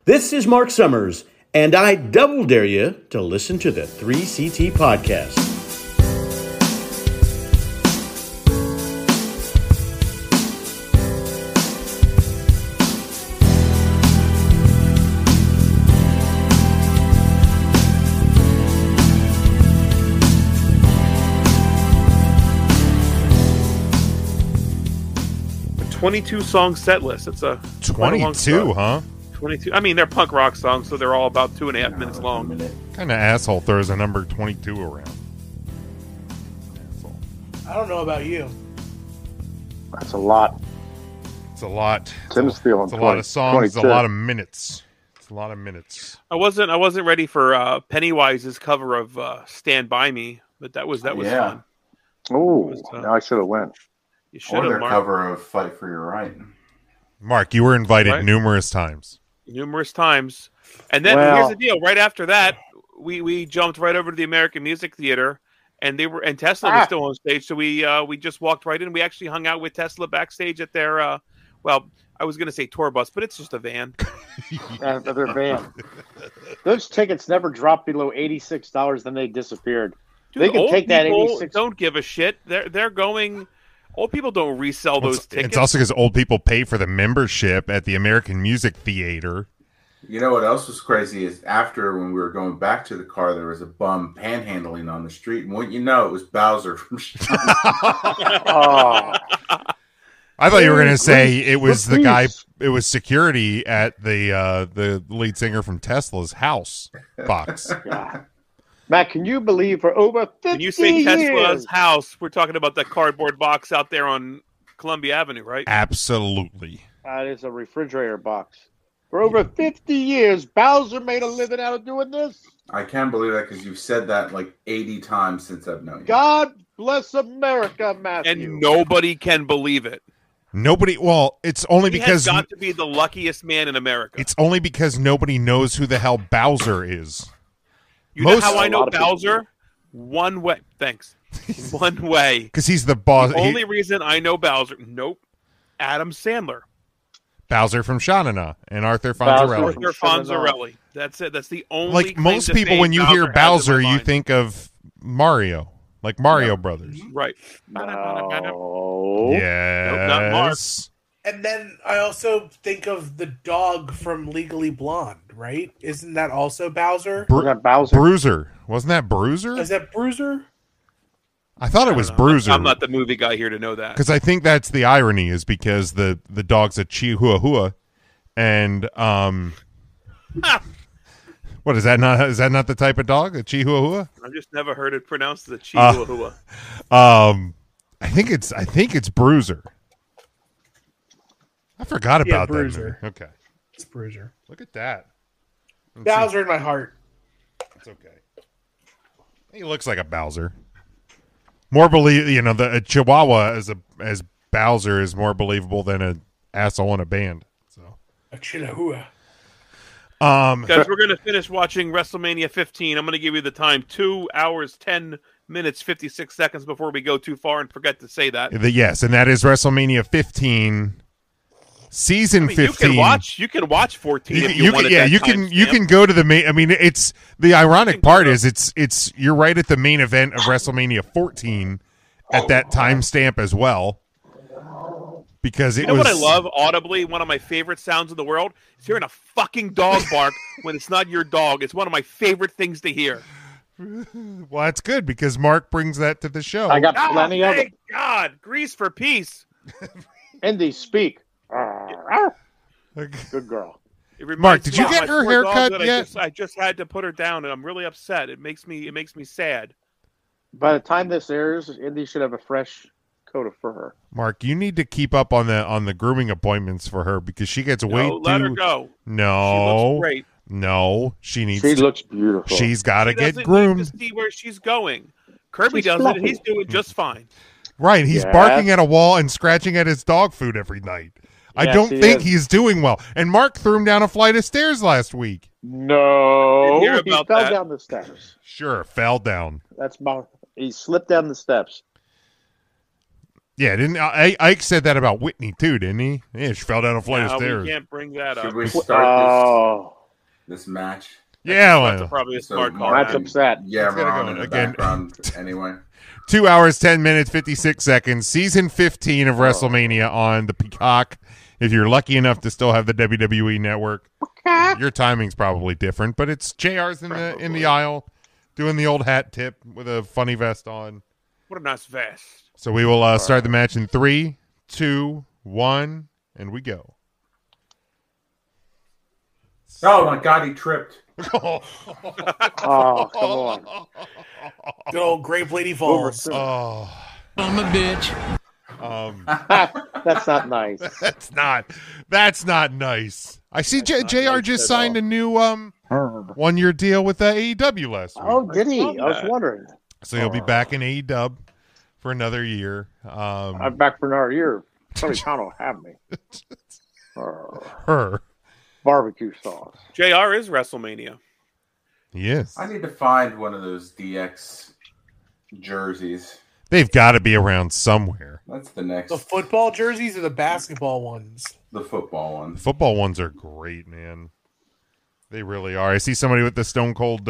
This is Mark Summers, and I double dare you to listen to the 3CT podcast. A 22-song set list. It's a 22, huh? 22. I mean, they're punk rock songs, so they're all about 2.5 minutes long. Kind of asshole throws a number 22 around. Asshole. I don't know about you. That's a lot. It's a lot. Tim's feeling It's a lot of songs. 22. It's a lot of minutes. It's a lot of minutes. I wasn't ready for Pennywise's cover of "Stand By Me," but that was fun. Oh, now I should have went. You Or should their have, Mark. cover of "Fight for Your Right." Mark, you were invited Right. numerous times. Numerous times, and then Well- here's the deal. Right after that, we jumped right over to the American Music Theater, and Tesla was still on stage. So we just walked right in. We actually hung out with Tesla backstage at their I was going to say tour bus, but it's just a van. Their van. Those tickets never dropped below $86, then they disappeared. Dude, They can old take that people 86. Don't give a shit. They're going. Old people don't resell those tickets. It's also because old people pay for the membership at the American Music Theater. You know what else was crazy is after when we were going back to the car, there was a bum panhandling on the street, and wouldn't you know, it was Bowser from. Oh, I thought you were going to say it was the guy. Please. It was security at the lead singer from Tesla's house box. God. Matt, can you believe for over 50 When you say years? Tesla's house, we're talking about that cardboard box out there on Columbia Avenue, right? Absolutely. That is a refrigerator box. For over 50 years, Bowser made a living out of doing this. I can't believe that because you've said that like 80 times since I've known you. God bless America, Matthew. And nobody can believe it. Nobody. Well, it's only He because has got to be the luckiest man in America. it's only because nobody knows who the hell Bowser is. You know most- how I A know lot of people Bowser? One way. Thanks. One way. Because he's the boss. The only reason I know Bowser. Nope. Adam Sandler. Bowser from Shawnana and Arthur Bowser Fonzarelli. from Arthur Fonzarelli. That's it. That's the only. Like claim most to people, fame when you hear has in Bowser, my you mind. think of Mario, like Mario Brothers. Right. No. Yes. not Mark. And then I also think of the dog from Legally Blonde, right? Isn't that also Bowser? Was that Bowser? Bruiser. Wasn't that Bruiser? Is that Bruiser? I thought it was Bruiser. I'm not the movie guy here to know that. Because I think that's the irony is because the dog's a Chihuahua, and what is that not? Is that not the type of dog? A Chihuahua? I've just never heard it pronounced as a Chihuahua. I think it's Bruiser. I forgot about that Bruiser. movie. Okay, It's Bruiser. look at that. Let's see. Bowser in my heart. It's okay. He looks like a Bowser. More a Chihuahua as Bowser is more believable than an asshole in a band. So, A Chihuahua. Guys, we're going to finish watching WrestleMania 15. I'm going to give you the time. 2 hours, 10 minutes, 56 seconds before we go too far and forget to say that. yes, and that is WrestleMania 15, season 15. You can watch 14 if you want. You can go to the main. I mean, it's the ironic part is it's you're right at the main event of WrestleMania 14 at that timestamp as well. Because You know what I love audibly? One of my favorite sounds in the world is hearing a fucking dog bark when it's not your dog. It's one of my favorite things to hear. Well, that's good because Mark brings that to the show. I got plenty of it. Thank God. Grease for peace. Indy, speak. Good girl. It reminds Mark, did me you of get my her poor dog haircut that yet? I just had to put her down, and I'm really upset. It makes me sad. By the time this airs, Indy should have a fresh coat of fur. Mark, you need to keep up on the grooming appointments for her because she gets way No, too. let her go. No, She looks great. no, she needs. She to, looks beautiful. She's got to She get doesn't groomed. need to see where she's going. Kirby She's does it, fluffy. and he's doing just fine. Right, he's Yes. barking at a wall and scratching at his dog food every night. I Yes, don't he think is. he's doing well. And Mark threw him down a flight of stairs last week. No, Didn't hear he about fell that. down the steps. Sure, fell down. He slipped down the steps. Yeah, didn't Ike said that about Whitney too, didn't he? Yeah, she fell down a flight of Now, stairs. we can't bring that up. Should we start Oh, this match. Yeah, That's well, probably a So smart call. That's man. upset. Yeah, Let's get it Ron going in the again. background anyway. 2 hours, 10 minutes, 56 seconds. Season 15 of WrestleMania on the Peacock. If you're lucky enough to still have the WWE Network, your timing's probably different, but it's JR's in the aisle doing the old hat tip with a funny vest on. What a nice vest. So we will start the match in 3, 2, 1, and we go. Oh my God, he tripped. Oh, come on. Good old Great Lady Falls. Oh, I'm a bitch. That's not nice. that's not nice. I see JR just signed a new 1-year deal with AEW last week. Oh, did he? I was wondering. So he'll be back in AEW for another year. I'm back for another year. Somebody trying to have me. Her. Barbecue sauce. JR is WrestleMania. He is. I need to find one of those DX jerseys. They've got to be around somewhere. That's the next. The football jerseys or the basketball ones? The football one. The football ones are great, man. They really are. I see somebody with the Stone Cold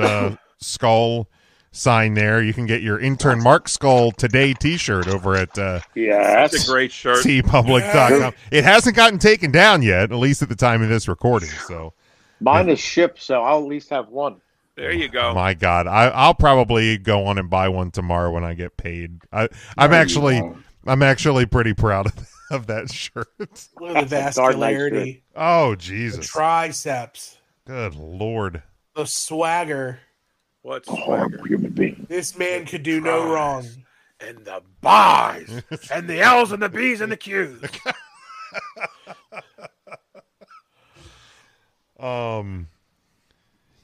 Skull sign there. You can get your intern Mark Skull Today t-shirt over at Yes. It's a great shirt. tpublic.com. It hasn't gotten taken down yet, at least at the time of this recording. So Mine is shipped, so I'll at least have one. There you go. my God, I'll probably go on and buy one tomorrow when I get paid. I'm actually pretty proud of that shirt. Look at the Darn nice vascularity. Oh The Jesus! triceps. Good Lord! The swagger. What's Horrible human being. This man could do no wrong. and the bars and the L's and the B's and the Q's.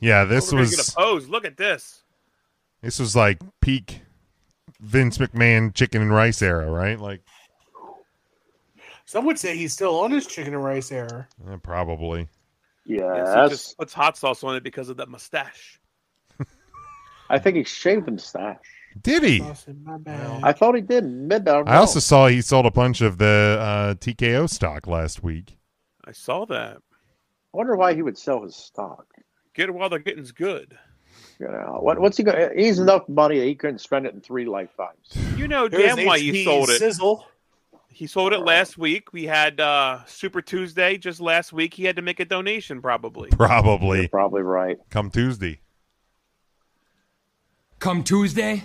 Yeah, this We're gonna was get a pose. Look at this. like peak Vince McMahon chicken and rice era, right? Like Some would say he's still on his chicken and rice era. probably. Yes, he Yes. just puts hot sauce on it because of that mustache. I think he shaved the stash. Did he? Sauce in my bag. I thought he did. Maybe I don't know. I also saw he sold a bunch of the TKO stock last week. I saw that. I wonder why he would sell his stock. Get it while the getting's good. You know, what's he going? He's enough money that he couldn't spend it in 3 lifetimes. You know There's damn why he HP sold it. Sizzle. He sold it last week. We had Super Tuesday just last week. He had to make a donation probably. Probably You're probably right. come Tuesday. Come Tuesday.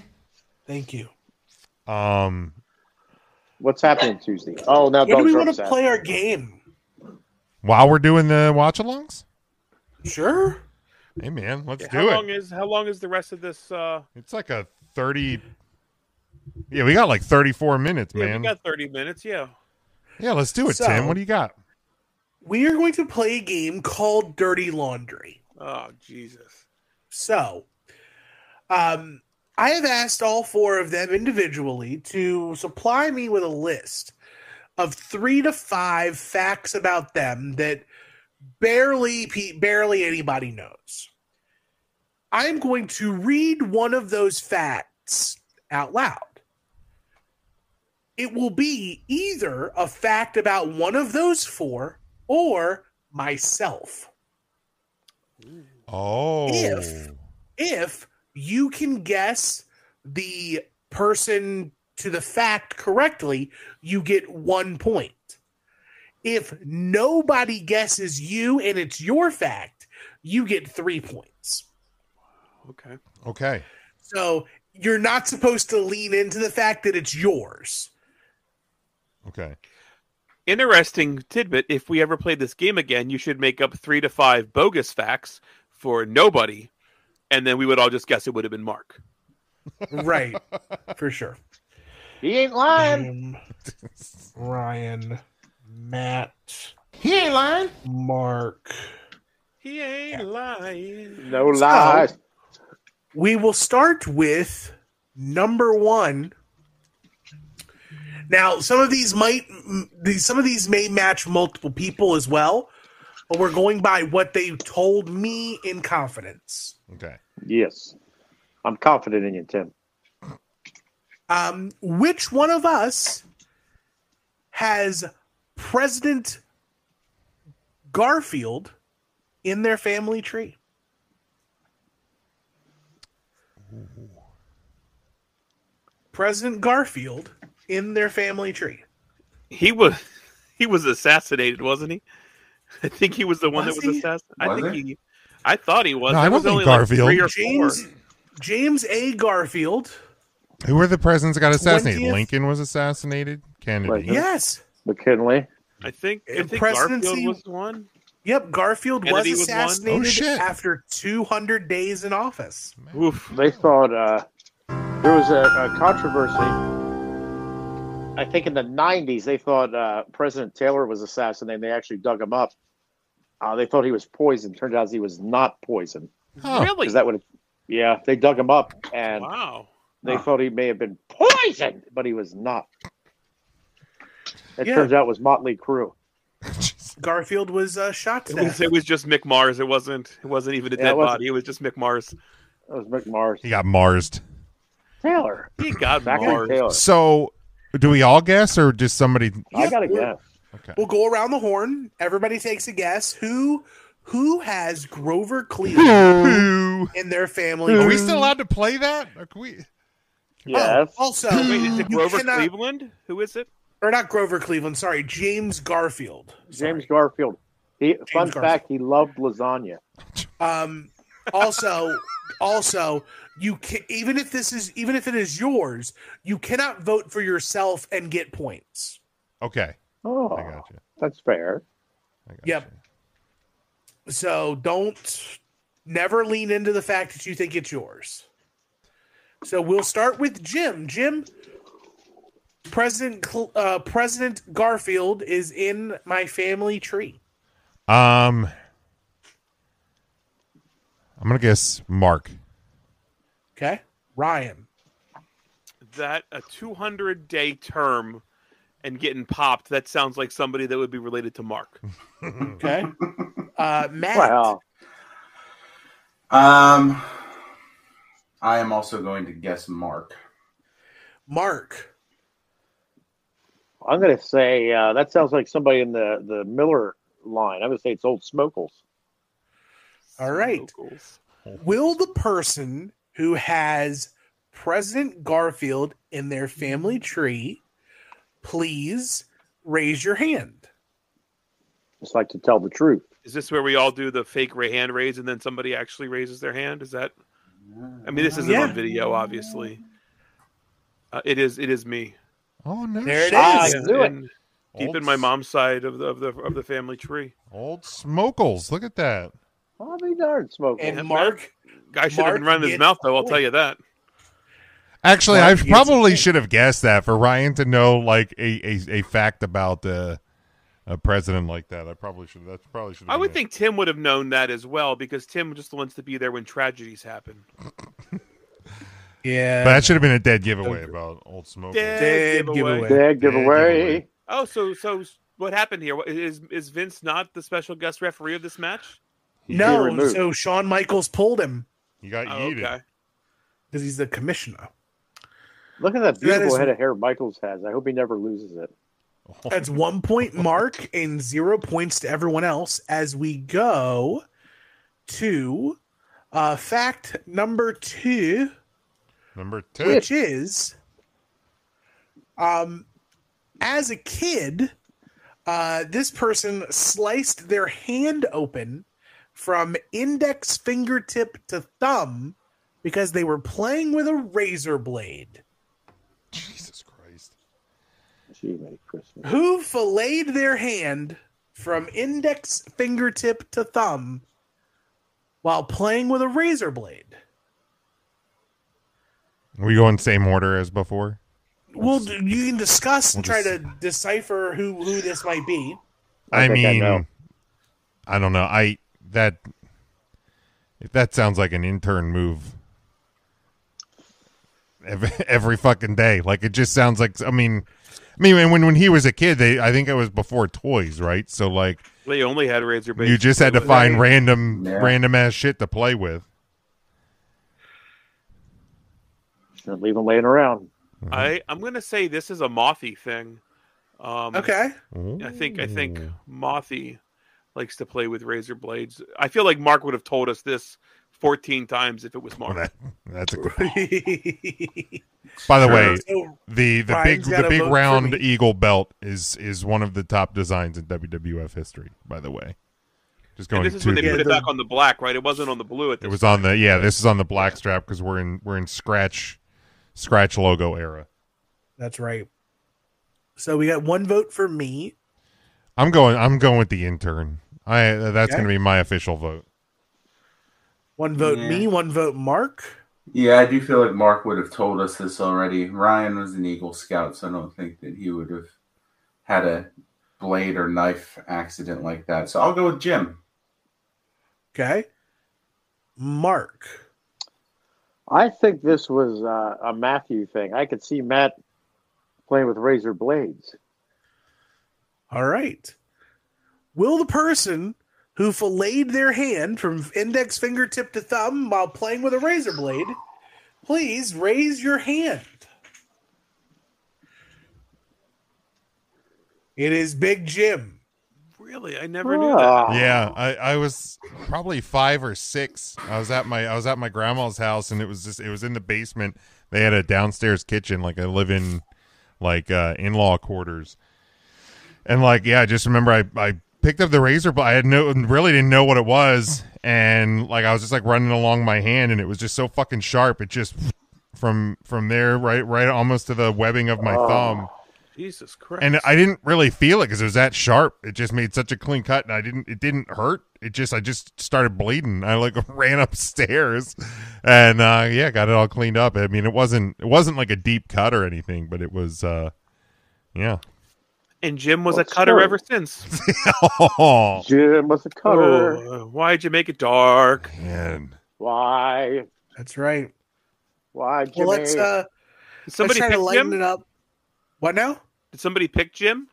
Thank you. What's happening Tuesday? Oh, now When do Doug we want Trump's to out. play our game? While we're doing the watch-alongs? Sure. Hey, man, let's How do long it. is the rest of this? It's like a 30... Yeah, we got like 34 minutes, Yeah, man. we got 30 minutes. Yeah. Yeah, let's do it, So- Tim. What do you got? We are going to play a game called Dirty Laundry. Oh Jesus. So, I have asked all 4 of them individually to supply me with a list of 3 to 5 facts about them that barely anybody knows. I am going to read one of those facts out loud. It will be either a fact about one of those 4 or myself. Oh. If you can guess the person to the fact correctly, you get 1 point. If nobody guesses you and it's your fact, you get 3 points. Okay. Okay. So you're not supposed to lean into the fact that it's yours. Okay. Interesting tidbit. If we ever play this game again, you should make up 3 to 5 bogus facts for nobody, and then we would all just guess it would have been Mark. Right. For sure. He ain't lying. Ryan, Matt, He ain't lying. Mark. He ain't lying. No lies. We will start with number 1. Now, some of these may match multiple people as well, but we're going by what they told me in confidence. Okay. Yes. I'm confident in you, Tim. Which one of us has President Garfield in their family tree? President Garfield in their family tree. He was assassinated, wasn't he? I think he was the one Was that was he? assassinated. I thought he was. No, I There don't was think only Garfield. like 3 or 4. James A. Garfield. Who were the presidents that got assassinated? 20th? Lincoln was assassinated. Kennedy. Right. Yes. McKinley. I think Garfield Presidency- was one. Yep, Garfield Kennedy was was one? assassinated Oh, shit. after 200 days in office. Oof. They thought there was a controversy. I think in the 90s, they thought President Taylor was assassinated. They actually dug him up. They thought he was poisoned. Turned out he was not poisoned. Oh, Really? Because that would, yeah, they dug him up and Wow. they thought he may have been poisoned, but he was not. It Yeah. turns out it was Motley Crue. Garfield was shot to It was, death. it was just Mick Mars. It wasn't even a Yeah, dead it wasn't. body. It was just Mick Mars. It was McMars. he got Marsed. Taylor. He got Back Mars. Taylor. So, do we all guess or just somebody? I got to Yeah. guess. Okay. We'll go around the horn. Everybody takes a guess. Who has Grover Cleveland Who? in their family? Are we still allowed to play that? Or can we? Yes. Also, Wait, is it you Grover cannot- Cleveland? Who is it? Or not Grover Cleveland, sorry, James Garfield. James Garfield. Fun Garfield. fact, he loved lasagna. Also, you can even if it is yours, you cannot vote for yourself and get points. Okay. Oh, I got you. that's fair. I got Yep. So never lean into the fact that you think it's yours. So we'll start with Jim. Jim, President Garfield is in my family tree. I'm gonna guess Mark. Okay, Ryan. That a 200-day term and getting popped. That sounds like somebody that would be related to Mark. Okay, Matt. Wow. I am also going to guess Mark. Mark. I'm going to say that sounds like somebody in the Miller line. I'm going to say it's Old Smokles. All right. Locals. Will the person who has President Garfield in their family tree please raise your hand? Just like to tell the truth. Is this where we all do the fake hand raise and then somebody actually raises their hand? Is that? I mean, this isn't Yeah. on video, obviously. It is me. Oh no! There it Ah, is. I knew it. And deep in my mom's side of the family tree. Old Smokles. Look at that. I'll be darned, Smokles. And Mark, Guy should have been Mark running his gets mouth, though. I'll point. tell you that. Actually, Mark I gets probably it. should have guessed that for Ryan to know like a fact about a president like that. I probably should. That probably should. I would think Tim would have known that as well because Tim just wants to be there when tragedies happen. yeah, But that should have been a dead giveaway about Old Smokles. Dead giveaway. Dead giveaway. giveaway. Oh, so what happened here? Is Vince not the special guest referee of this match? He's being no. removed. So Shawn Michaels pulled him You got Oh, yeeted. okay. because he's the commissioner. Look at that That beautiful is- head of hair Michaels has. I hope he never loses it. That's 1 point, Mark, and 0 points to everyone else as we go to fact number 2, Number 2. which is as a kid, this person sliced their hand open from index fingertip to thumb because they were playing with a razor blade. Jesus Christ. Gee, Merry Christmas. Who filleted their hand from index fingertip to thumb while playing with a razor blade? Are we going same order as before? Well, you can discuss and We'll try just- to decipher who this might be. I think I mean, know. I don't know. That sounds like an intern move. Every fucking day, like it just sounds like. I mean, when he was a kid, I think it was before toys, right? So like, They only had razor blades. you just had to find random Yeah. ass shit to play with. Shouldn't leave him laying around. I'm going to say this is a Mothy thing. Okay. I think Mothy likes to play with razor blades. I feel like Mark would have told us this 14 times if it was Mark. Well, that's a good point. By the way, So, the Ryan's got a big vote for round me. eagle belt is one of the top designs in WWF history. By the way, just And going this is when they to put the, it back on the black, right? It wasn't on the blue at this it was time. on the this is on the black strap because we're in scratch logo era. That's right. So we got one vote for me. I'm going with the intern. That's Okay. going to be my official vote. One vote Yeah. me, one vote Mark. Yeah, I do feel like Mark would have told us this already. Ryan was an Eagle Scout, so I don't think that he would have had a blade or knife accident like that. So I'll go with Jim. Okay. Mark. I think this was a Matthew thing. I could see Matt playing with razor blades. All right. Will the person who filleted their hand from index fingertip to thumb while playing with a razor blade please raise your hand? It is Big Jim. Really? I never knew that. Yeah, I was probably 5 or 6. I was at my grandma's house, and it was in the basement. They had a downstairs kitchen, like a live-in, like in-law quarters. And like, yeah, I just remember I picked up the razor, but I really didn't know what it was, and like I was just like running along my hand, and it was just so fucking sharp. It just from there right almost to the webbing of my thumb. Jesus Christ. And I didn't really feel it because it was that sharp. It just made such a clean cut, and it didn't hurt. I just started bleeding. I like ran upstairs, and got it all cleaned up. I mean, it wasn't like a deep cut or anything, but it was, yeah. And Jim was Well, a cutter sure. ever since. Oh Jim was a cutter. Oh, why'd you make it dark? man, Why? That's right. Why, Jimmy? Well, let's Did somebody try to pick lighten Jim? it up. What now? Did somebody pick Jim?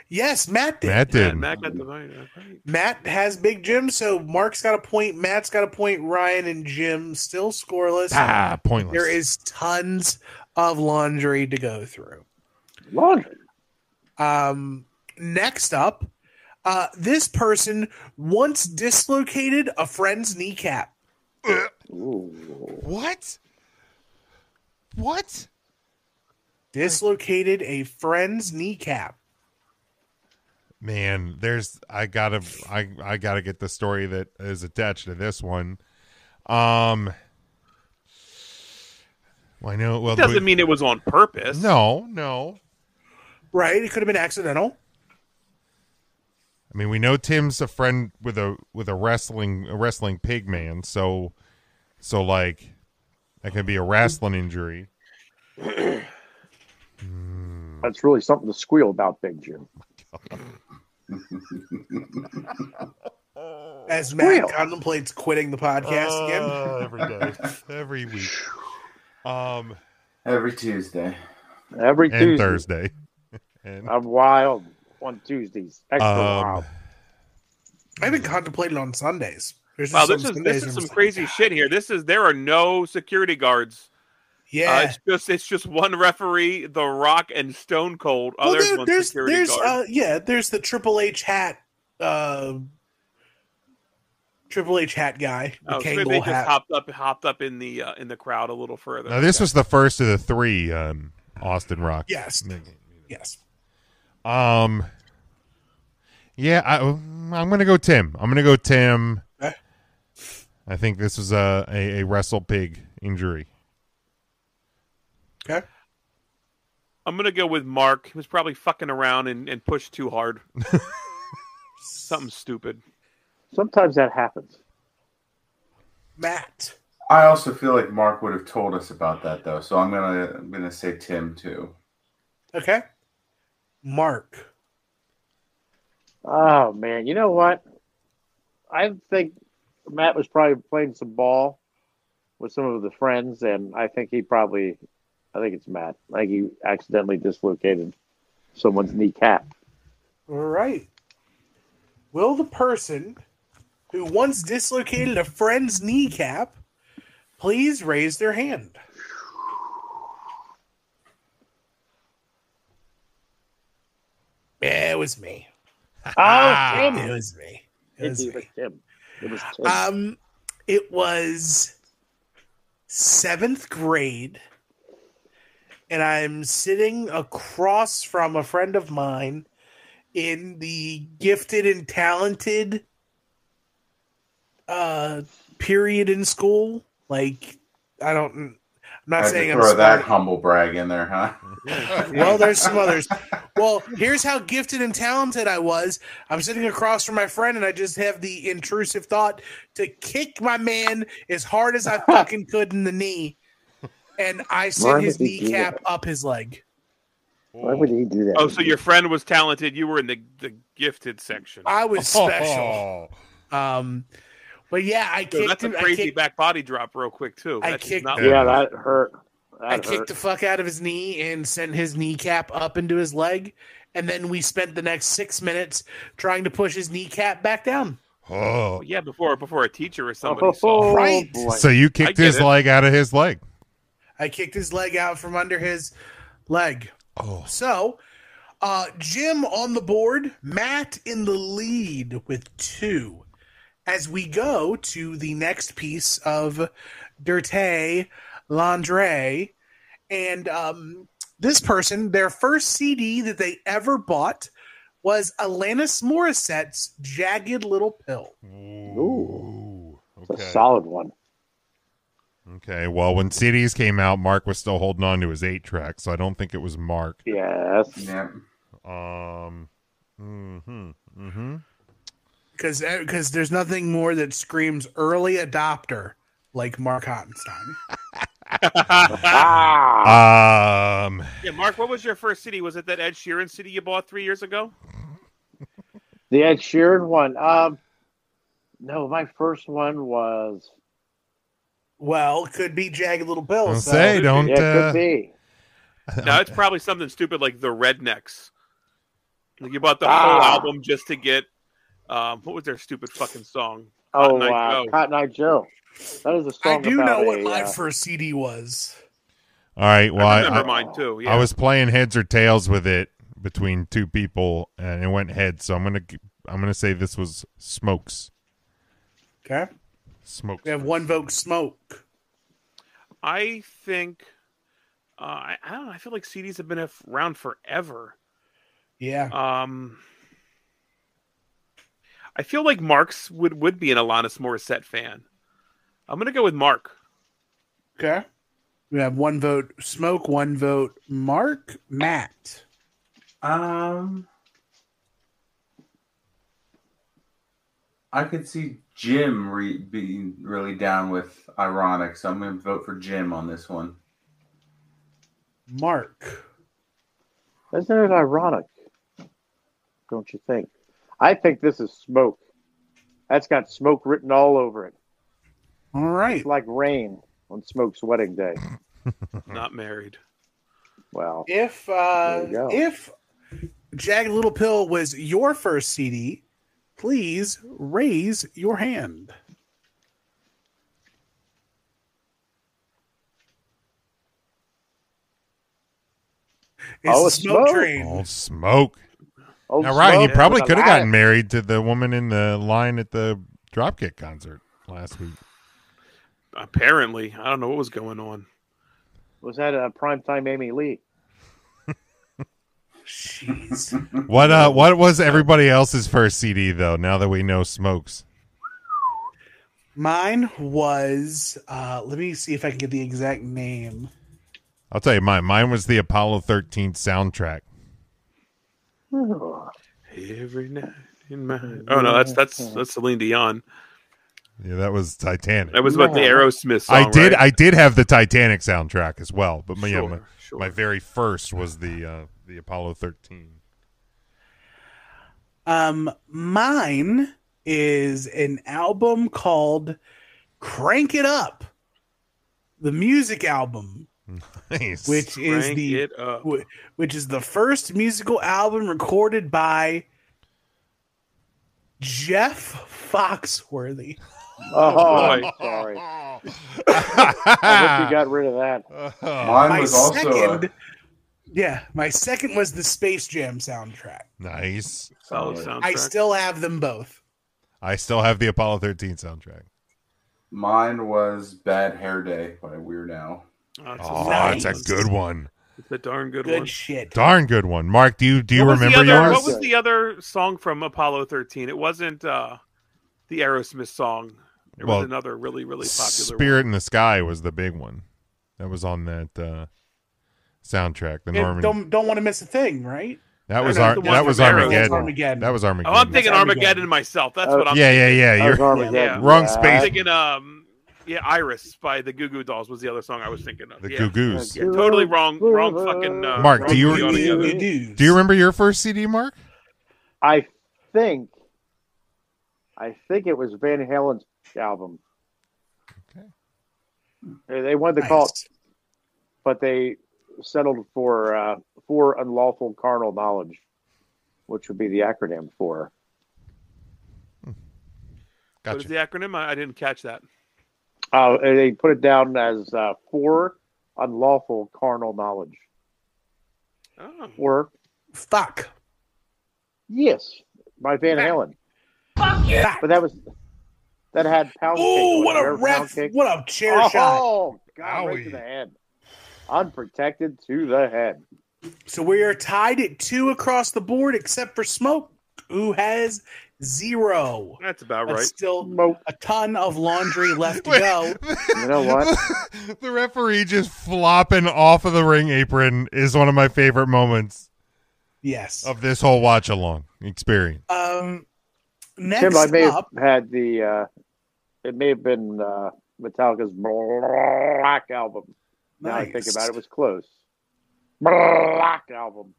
Yes, Matt did. Matt did. Matt got the right. Matt has Big Jim, so Mark's got a point, Matt's got a point, Ryan and Jim still scoreless. Pointless. There is tons of laundry to go through. Laundry. Next up, this person once dislocated a friend's kneecap. Ooh. What? What? Dislocated a friend's kneecap. Man, I gotta get the story that is attached to this one. Well, I know. Well, It doesn't mean it was on purpose. No. Right? It could have been accidental. I mean, we know Tim's a friend with a wrestling pig man, so like that could be a wrestling injury. That's really something to squeal about, Big Jim. As Matt contemplates quitting the podcast again. Every day, every week, Every Tuesday. Every and Tuesday. Thursday. And I'm wild on Tuesdays. Extra wild. I haven't contemplated on Sundays. There's Wow, just this some is Sundays some and- crazy shit here. There are no security guards. Yeah. It's just one referee, The Rock, and Stone Cold. Oh, Well, there's one security guard. There's the Triple H hat. Triple H hat guy. The Oh, so maybe they Kangol just hat. hopped up in the crowd a little further. now this was the first of the 3 Austin Rock. Yes. Yes. Yeah, I'm gonna go Tim. Okay. I think this was a wrestle pig injury. Okay. I'm gonna go with Mark. He was probably fucking around and pushed too hard. Something stupid. Sometimes that happens. Matt. I also feel like Mark would have told us about that though, so I'm gonna say Tim too. Okay. Mark. Oh, man. You know what? I think Matt was probably playing some ball with some of the friends, and I think it's Matt. I think he accidentally dislocated someone's kneecap. All right. Will the person who once dislocated a friend's kneecap please raise their hand? Yeah, it was me. Oh, damn It it. was me. It was It was me. Tim. It was Tim. It was 7th grade, and I'm sitting across from a friend of mine in the gifted and talented period in school. Like, I'm not Had saying to I'm throw that smart. humble brag in there, huh? Well, there's some others. Well, here's how gifted and talented I was. I'm sitting across from my friend, and I just have the intrusive thought to kick my man as hard as I fucking could in the knee, and I Why sent would his he do kneecap that? up his leg. Why would he do that? Oh, so your friend was talented. You were in the gifted section. I was special. But yeah, I So kicked that's a him. crazy back body drop, real quick too. I That does kicked- not Yeah, look that hurt. I kicked the fuck out of his knee and sent his kneecap up into his leg. And then we spent the next 6 minutes trying to push his kneecap back down. Oh. good. Yeah, before a teacher or somebody saw. Right. Boy. So you kicked get his it. leg out of his leg. I kicked his leg out from under his leg. Oh. So, Jim on the board, Matt in the lead with 2. As we go to the next piece of Dirty Laundry, and this person, their first CD that they ever bought was Alanis Morissette's Jagged Little Pill. Ooh. It's a Okay. solid one. Okay. Well, when CDs came out, Mark was still holding on to his 8-track, so I don't think it was Mark. Yes. Yeah. Because there's nothing more that screams early adopter like Mark Hottenstein. Ah. Yeah, Mark, what was your first CD? Was it that Ed Sheeran CD you bought 3 years ago? The Ed Sheeran one. No, my first one was. Well, could be Jagged Little Pill. Don't so- say, don't. Yeah, it could be. No, it's probably something stupid like the Rednecks. Like you bought the whole album just to get what was their stupid fucking song? Oh, Cotton Eye Joe. Cotton Eye Joe. That is a song. I do about know what a, my first CD was. All right. Well, I remember mine too. Yeah. I was playing heads or tails with it between 2 people, and it went heads. So I'm gonna say this was Smokes. Okay. Smokes. We have 1 vote, Smoke. I think I don't know. I feel like CDs have been around forever. Yeah. I feel like Mark's would be an Alanis Morissette fan. I'm gonna go with Mark. Okay. We have 1 vote, Smoke, 1 vote, Mark, Matt. I could see Jim being really down with Ironic, so I'm going to vote for Jim on this one. Mark. Isn't it ironic? Don't you think? I think this is Smoke. That's got Smoke written all over it. All right. It's like rain on Smoke's wedding day. Not married. Well, If There you go. if Jagged Little Pill was your first CD, please raise your hand. It's Oh, the it's Smoke Smoke. Train. Oh, Smoke. Old Now, Ryan, you Smoke probably with could have a gotten line. married to the woman in the line at the Dropkick concert last week. Apparently, I don't know what was going on. Was that a primetime Amy Lee? Jeez. What was everybody else's first CD though? Now that we know Smokes. Mine was let me see if I can get the exact name. I'll tell you mine. Mine was the Apollo 13 soundtrack. Every night in my oh no, that's Celine Dion. Yeah, that was Titanic. That was about the Aerosmith song. I did have the Titanic soundtrack as well, but Sure. my very first was the Apollo 13. Mine is an album called Crank It Up, the music album, Nice. which is Crank the it up. which is the first musical album recorded by Jeff Foxworthy. Oh, boy. I'm sorry. I hope you got rid of that. Mine My was also my second was the Space Jam soundtrack. Nice. Solid soundtrack. I still have them both. I still have the Apollo 13 soundtrack. Mine was Bad Hair Day by Weird Al. It's a good one. It's a darn good Good one. shit. Darn good one. Mark, do you What was remember the other, yours? What was the other song from Apollo 13? It wasn't the Aerosmith song. It was another really, really popular Spirit one. in the Sky was the big one. That was on that soundtrack. The Norman. Don't want to miss a thing, right? That was the one that was from Arrow. Armageddon. Armageddon. That was Oh, Armageddon. I'm thinking That's Armageddon Armageddon. myself. That's what I'm yeah, thinking. yeah. That was You're Armageddon. wrong I'm space. thinking, Iris by the Goo Goo Dolls was the other song I was thinking of. The Goo Goos. Yeah, totally wrong fucking. Mark, wrong do you movie altogether. do you remember your first CD, Mark? I think it was Van Halen's album. Okay. They wanted to call it, but they settled for unlawful carnal knowledge, which would be the acronym for. What is the acronym? I didn't catch that. They put it down as for unlawful carnal knowledge. Oh. Or Fuck. yes, by Van Halen. Fuck yeah. But that had pound cake. Oh, on what it. a Remember ref! Pound Cake? What a chair shot! Oh God, right to the head. Unprotected to the head. So we are tied at 2 across the board, except for Smoke, who has 0. That's about But right. still a ton of laundry left to go. You know what? The referee just flopping off of the ring apron is one of my favorite moments. Yes. Of this whole watch along experience. Next Tim, I may up, have had the. It may have been Metallica's Black album. Now I think about it, it was close. Black album.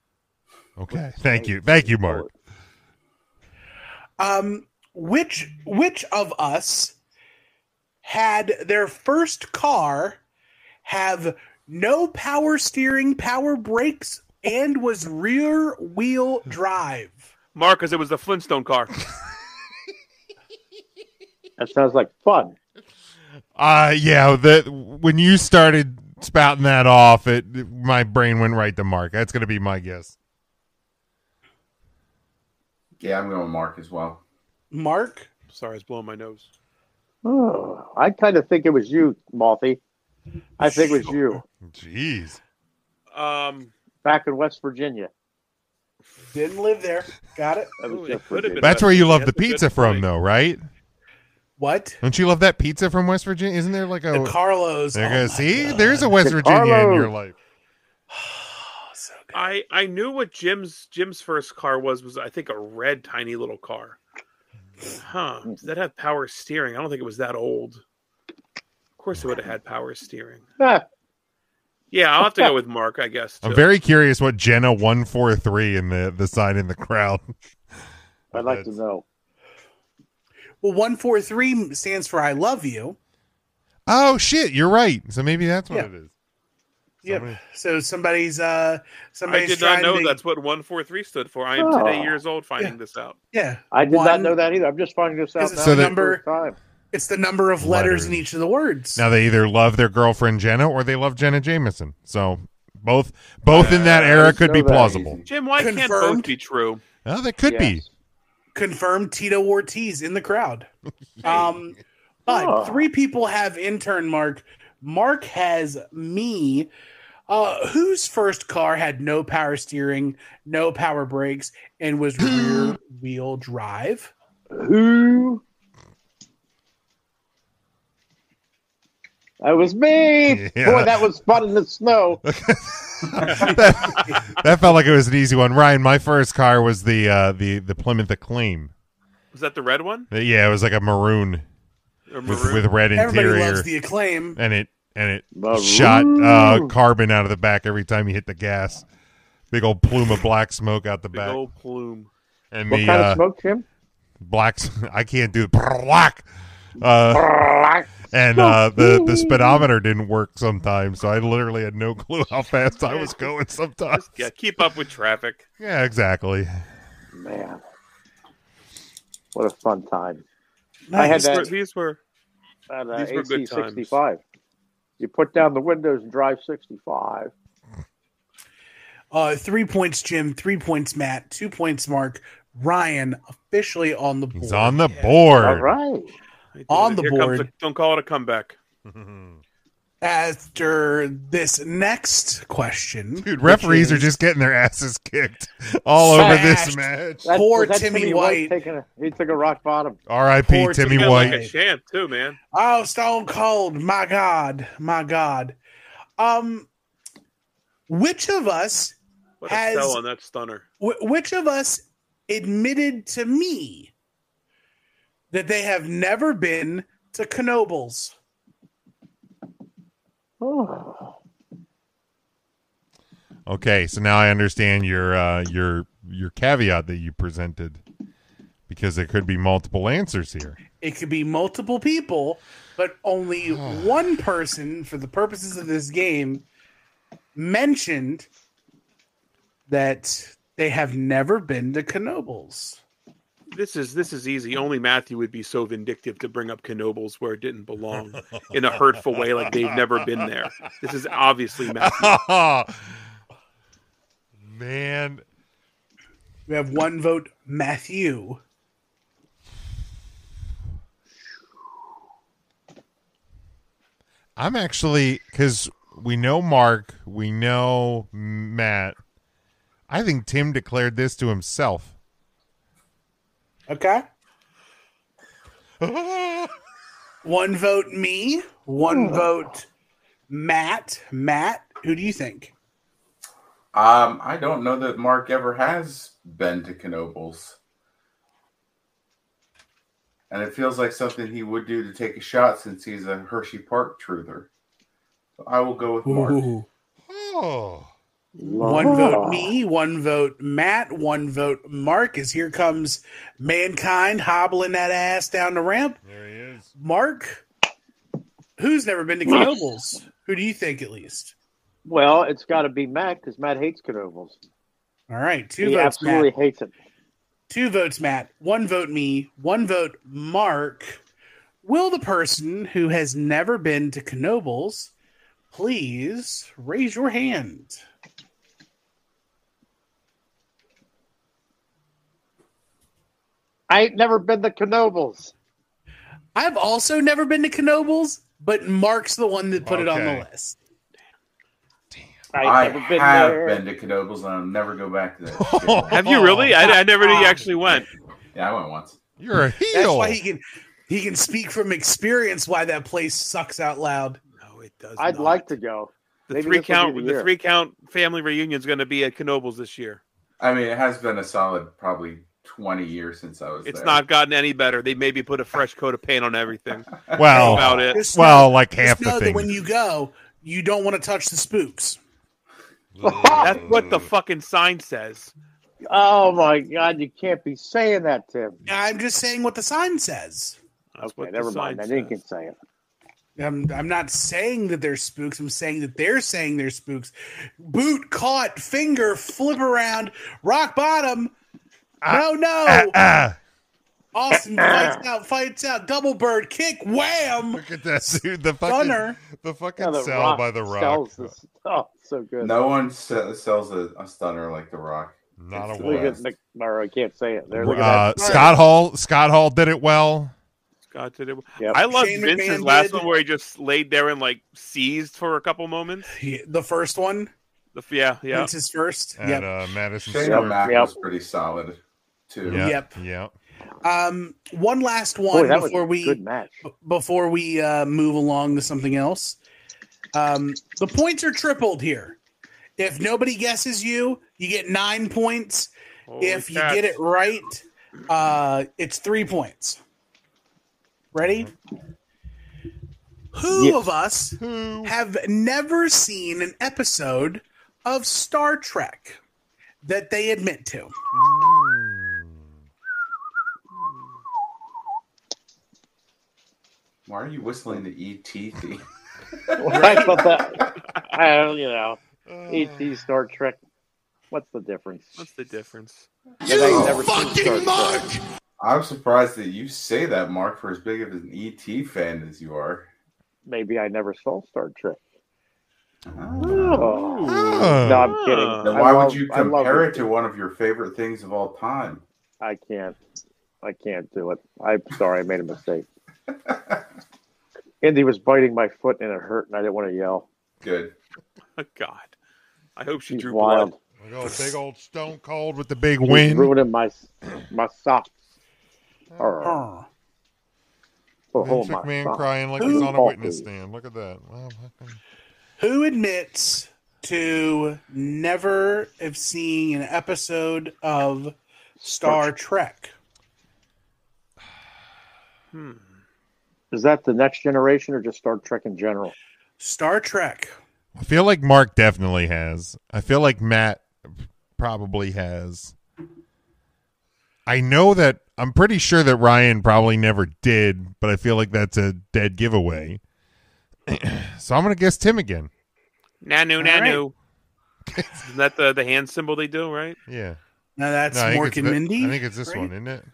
Okay, thank you, Mark. Which of us had their first car have no power steering, power brakes, and was rear wheel drive? Mark, because it was the Flintstone car. That sounds like fun. Yeah. When you started spouting that off, my brain went right to Mark. That's going to be my guess. Yeah, I'm going with Mark as well. Mark? Sorry, I was blowing my nose. Oh, I kind of think it was you, Malthy. I think it was you. Jeez. Back in West Virginia. Didn't live there. Got it. That's where you love the pizza from, though, right? What? Don't you love that pizza from West Virginia? Isn't there like a the Carlos? See, there's a West Virginia in your life. So good. I knew what Jim's first car was I think a red tiny little car. Huh? Did that have power steering? I don't think it was that old. Of course, it would have had power steering. Yeah, I'll have to go with Mark, I guess. Too. I'm very curious what Jenna 143 in the sign in the crowd. I'd like to know. Well, 143 stands for I love you. Oh shit, you're right. So maybe that's what it is. Yep. So somebody's I did not know that's what 143 stood for. I am today years old finding this out. Yeah. I did not know that either. I'm just finding this out now. So it's the number of letters in each of the words. Now they either love their girlfriend Jenna or they love Jenna Jameson. So both in that era could be plausible. Jim, why can't both be true? Oh, they could be. Confirmed Tito Ortiz in the crowd. But 3 people have intern Mark. Mark has me. Whose first car had no power steering, no power brakes, and was rear wheel drive? Who? That was me. Yeah. Boy, that was fun in the snow. that felt like it was an easy one. Ryan, my first car was the Plymouth Acclaim. Was that the red one? Yeah, it was like a maroon, with red interior. Everybody loves the Acclaim, and it shot carbon out of the back every time you hit the gas. Big old plume of black smoke out the back. Big old plume. And what kind of smoke, Jim? Black. I can't do black. And the speedometer didn't work sometimes, so I literally had no clue how fast I was going sometimes. Yeah, keep up with traffic. Yeah, exactly. Man, what a fun time! Nice. I had that. These were AC 65. You put down the windows and drive 65. 3 points, Jim. 3 points, Matt. 2 points, Mark. Ryan officially on the board. He's on the board. All right. On the board. Don't call it a comeback. After this next question. Dude, referees are just getting their asses kicked all over this match. Poor Was that Timmy White. He took a rock bottom. R.I.P. Poor Timmy Like White. a champ too, man. Oh, Stone Cold. My God. My God. Which of us What a has sell on that stunner. which of us admitted to me that they have never been to Knoebels? Oh. Okay, so now I understand your caveat that you presented, because there could be multiple answers here. It could be multiple people, but only one person, for the purposes of this game, mentioned that they have never been to Knoebels. This is easy. Only Matthew would be so vindictive to bring up Knoebels where it didn't belong in a hurtful way, like they've never been there. This is obviously Matthew. Man, We have one vote, Matthew. I'm actually, because we know Mark, we know Matt. I think Tim declared this to himself. Okay. One vote me, one vote Matt. Matt, who do you think? I don't know that Mark ever has been to Knoebels. And it feels like something he would do to take a shot since he's a Hershey Park truther. So I will go with Mark. Ooh. Oh. One vote me, one vote Matt, one vote Mark, as here comes Mankind hobbling that ass down the ramp. There he is. Mark, who's never been to Knoebels? Who do you think, at least? Well, it's got to be Matt because Matt hates Knoebels. All right, two He votes, absolutely Matt. hates it. Two votes, Matt. One vote me, one vote Mark. Will the person who has never been to Knoebels please raise your hand? I ain't never been to Knoebels. I've also never been to Knoebels, but Mark's the one that put it on the Okay. list. I I've never been have there. been to Knoebels and I'll never go back to that shit. Have you really? I never knew you actually went. Yeah, I went once. You're a That's heel. why he can speak from experience why that place sucks out loud. No, it does. I'd not. like to go. The Maybe three this will count. be the The year. 3 count family reunion is going to be at Knoebels this year. I mean, it has been a solid probably 20 years since I was It's there. not gotten any better. They maybe put a fresh coat of paint on everything. That's Well, about it. Just well, know- like just half the know that thing. when you go, you don't want to touch the spooks. That's what the fucking sign says. Oh my God! You can't be saying that, Tim. I'm just saying what the sign says. That's Okay, what the never sign mind. Then you says. can say it. I'm not saying that they're spooks. I'm saying that they're saying they're spooks. Boot caught, finger, flip around, rock bottom. No. Austin fights out, double bird kick, wham. Look at that, dude. The Stunner. fucking The sell Rock by the Rock. sells this- Oh, so good. No one sells a stunner like The Rock. Not a It's the Look word. at Nick Morrow. I can't say it. There, look at that. Scott Hall did it well. Scott did it. Yep. I love Shane Vince's McMahon last did. one where he just laid there and like seized for a couple moments. The first one, Yeah. Vince's first. And Yep. Madison Shane Stewart. O'Mac Yep. was pretty solid, too. Yep. Yep. Yep. One last Boy, one that was before a good match. we move along to something else. The points are tripled here. If nobody guesses you get 9 points. Holy If you cats. get it right, it's 3 points. Ready? Who Yes. of us have never seen an episode of Star Trek that they admit to? Why are you whistling the E.T. theme? I thought that. E.T. Star Trek. What's the difference? What's the difference? You never seen Star Trek. I'm surprised that you say that, Mark, for as big of an E.T. fan as you are. Maybe I never saw Star Trek. Oh. Oh. No, I'm kidding. Then why would you compare it to one of your favorite things of all time? I can't do it. I'm sorry, I made a mistake. Indy was biting my foot and it hurt, and I didn't want to yell. Good. Oh, God. I hope she She's drew wild. blood. Big old Stone Cold with the big She's win. ruining my socks. Huh. Vince McMahon crying like he's on a witness stand. Look at that. Well, Who admits to never have seen an episode of Star Trek? Is that the Next Generation or just Star Trek in general? Star Trek. I feel like Mark definitely has. I feel like Matt probably has. I know that I'm pretty sure that Ryan probably never did, but I feel like that's a dead giveaway. So I'm going to guess Tim again. Nanu, Nanu. Isn't that the hand symbol they do, right? Yeah. Now that's No, Mork and Mindy. I think it's this right? one, isn't it?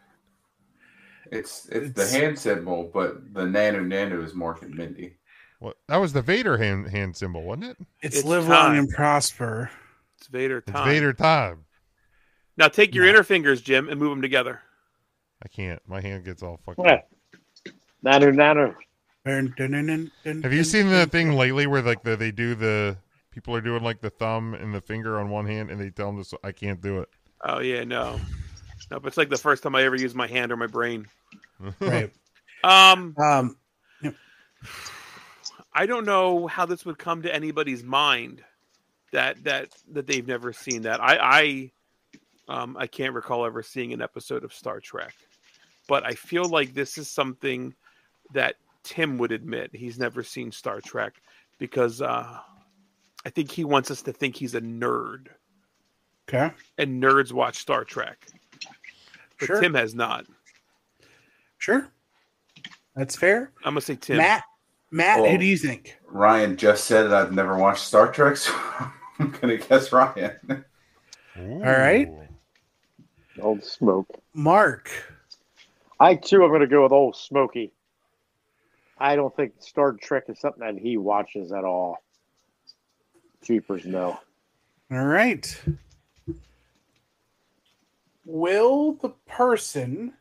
It's the hand symbol, but the Nanu is Mork and Mindy. Well, that was the Vader hand symbol, wasn't it? It's live long and prosper. It's Vader time. It's Vader time. Now take your inner fingers, Jim, and move them together. I can't. My hand gets all fucked Yeah. up. Nanu. Have you seen the thing lately where like they do the people are doing like the thumb and the finger on one hand and they tell them this? I can't do it. Oh yeah, no, but it's like the first time I ever used my hand or my brain. Right. I don't know how this would come to anybody's mind that they've never seen that. I can't recall ever seeing an episode of Star Trek, but I feel like this is something that Tim would admit he's never seen Star Trek because I think he wants us to think he's a nerd. Okay. And nerds watch Star Trek. But Sure. Tim has not. Sure. That's fair. I'm going to say Tim. Matt, Well, who do you think? Ryan just said that I've never watched Star Trek, so I'm going to guess Ryan. Ooh. All right. Old Smoke. Mark. I, too, am going to go with Old Smokey. I don't think Star Trek is something that he watches at all. Jeepers, no. All right. Will the person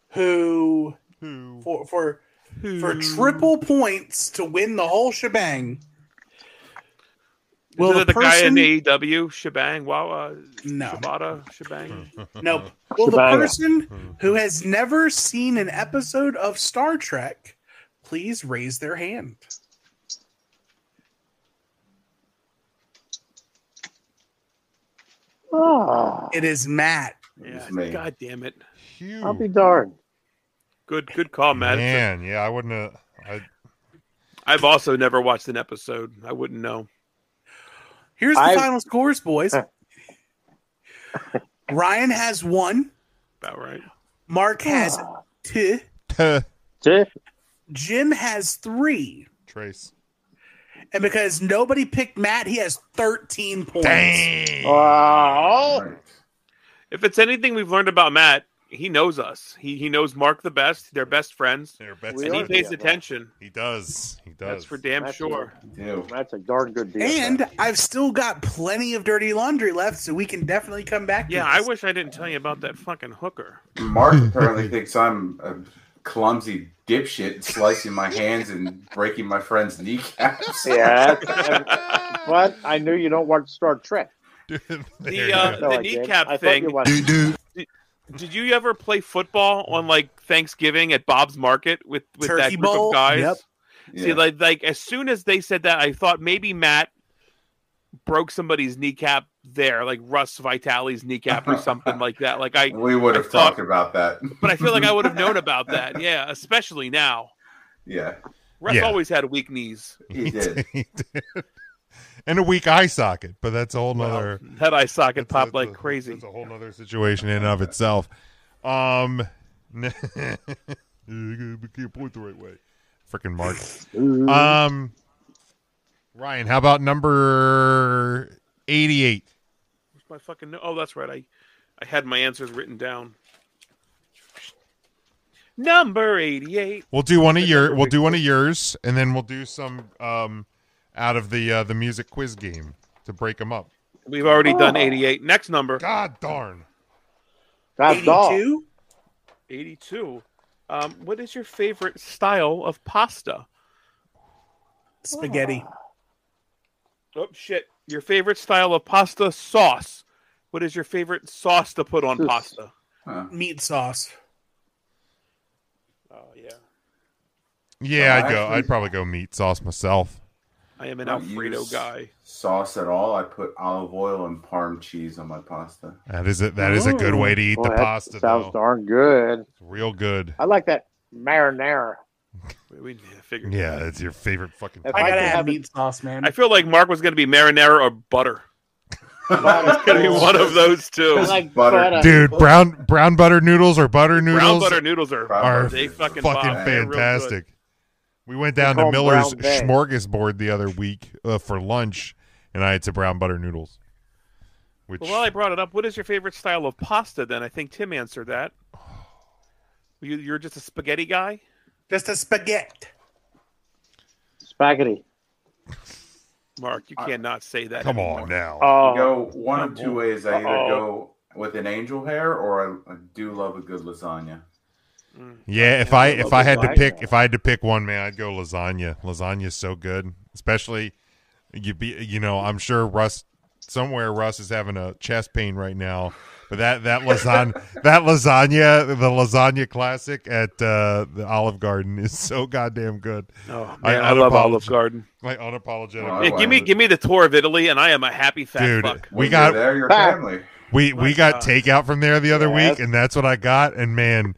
who for triple points to win the whole shebang? Is it the guy in AEW shebang? Wow, no, Shibata shebang. Nope. Will the person who has never seen an episode of Star Trek please raise their hand? Oh, It is Matt. Yeah, me. God damn it. Phew. I'll be darned. Good call, Matt. Man, yeah, I wouldn't have. I've also never watched an episode. I wouldn't know. Here's the final scores, boys. Ryan has 1. About right. Mark has 2. Jim has 3. Trace. And because nobody picked Matt, he has 13 points. Dang. Oh, If it's anything we've learned about Matt, he knows us. He knows Mark the best. They're best friends. They're best And he are. pays Yeah, attention. He does. He does. That's for damn That's sure. Ew. that's a darn good deal. And I've still got plenty of dirty laundry left, so we can definitely come back to Yeah, this. I wish I didn't tell you about that fucking hooker. Mark apparently thinks I'm a clumsy dipshit slicing my hands and breaking my friend's kneecaps. Yeah, but I knew you don't watch Star Trek. There you The go. No, I didn't. kneecap I thought thing. you watched. Did you ever play football on like Thanksgiving at Bob's Market with Turkey that group bowl? of guys? Yep. Yeah. See, like as soon as they said that, I thought maybe Matt broke somebody's kneecap there, like Russ Vitale's kneecap or something like that. Like we would have talked about that. but I feel like I would have known about that. Yeah, especially now. Yeah, Russ Yeah. always had weak knees. he did. He did. And a weak eye socket, but that's a whole nother. That eye socket popped that's like crazy. That's a whole nother situation in and of itself. You can't point the right way. Freaking Mark. Ryan, how about number 88? Where's my fucking oh, that's right. I had my answers written down. Number 88. We'll do one of yours, and then we'll do some out of the music quiz game to break them up. We've already done 88. Next number. God darn. God dog. 82? 82. What is your favorite style of pasta? Spaghetti. Oh, shit. Your favorite style of pasta sauce. What is your favorite sauce to put on pasta? Meat sauce. Oh, yeah. Yeah, I'd probably go meat sauce myself. I am an Don't Alfredo use guy. Sauce at all. I put olive oil and parm cheese on my pasta. That is a good way to eat Boy, the that pasta, sounds though. darn good. It's real good. I like that marinara. We figured. Yeah, it's your favorite fucking If thing. I gotta could have have meat sauce, man. I feel like Mark was going to be marinara or butter. It's going to be one of those two. I like Butter. Dude, brown butter noodles or butter noodles Brown butter noodles are they fucking fucking bomb. They're real good. fantastic. We went down call to them Miller's brown bag. Smorgasbord the other week for lunch, and I had some brown butter noodles. Which Well, while I brought it up, what is your favorite style of pasta then? I think Tim answered that. You're just a spaghetti guy? Just a spaghetti. spaghetti. Mark, you cannot say that come anymore. on now. I go one of two ways. I either go with an angel hair or I do love a good lasagna. Yeah, if I had to lasagna. pick one, man, I'd go lasagna. Lasagna's so good, especially I'm sure Russ is having a chest pain right now. But that lasagna the lasagna classic at the Olive Garden is so goddamn good. Oh man, I love Olive Garden. Like unapologetic. Well, Yeah, give me the tour of Italy, and I am a happy fat Dude, fuck. we When got you're there, your family. we got God. takeout from there the other Yes. week, and that's what I got. And man,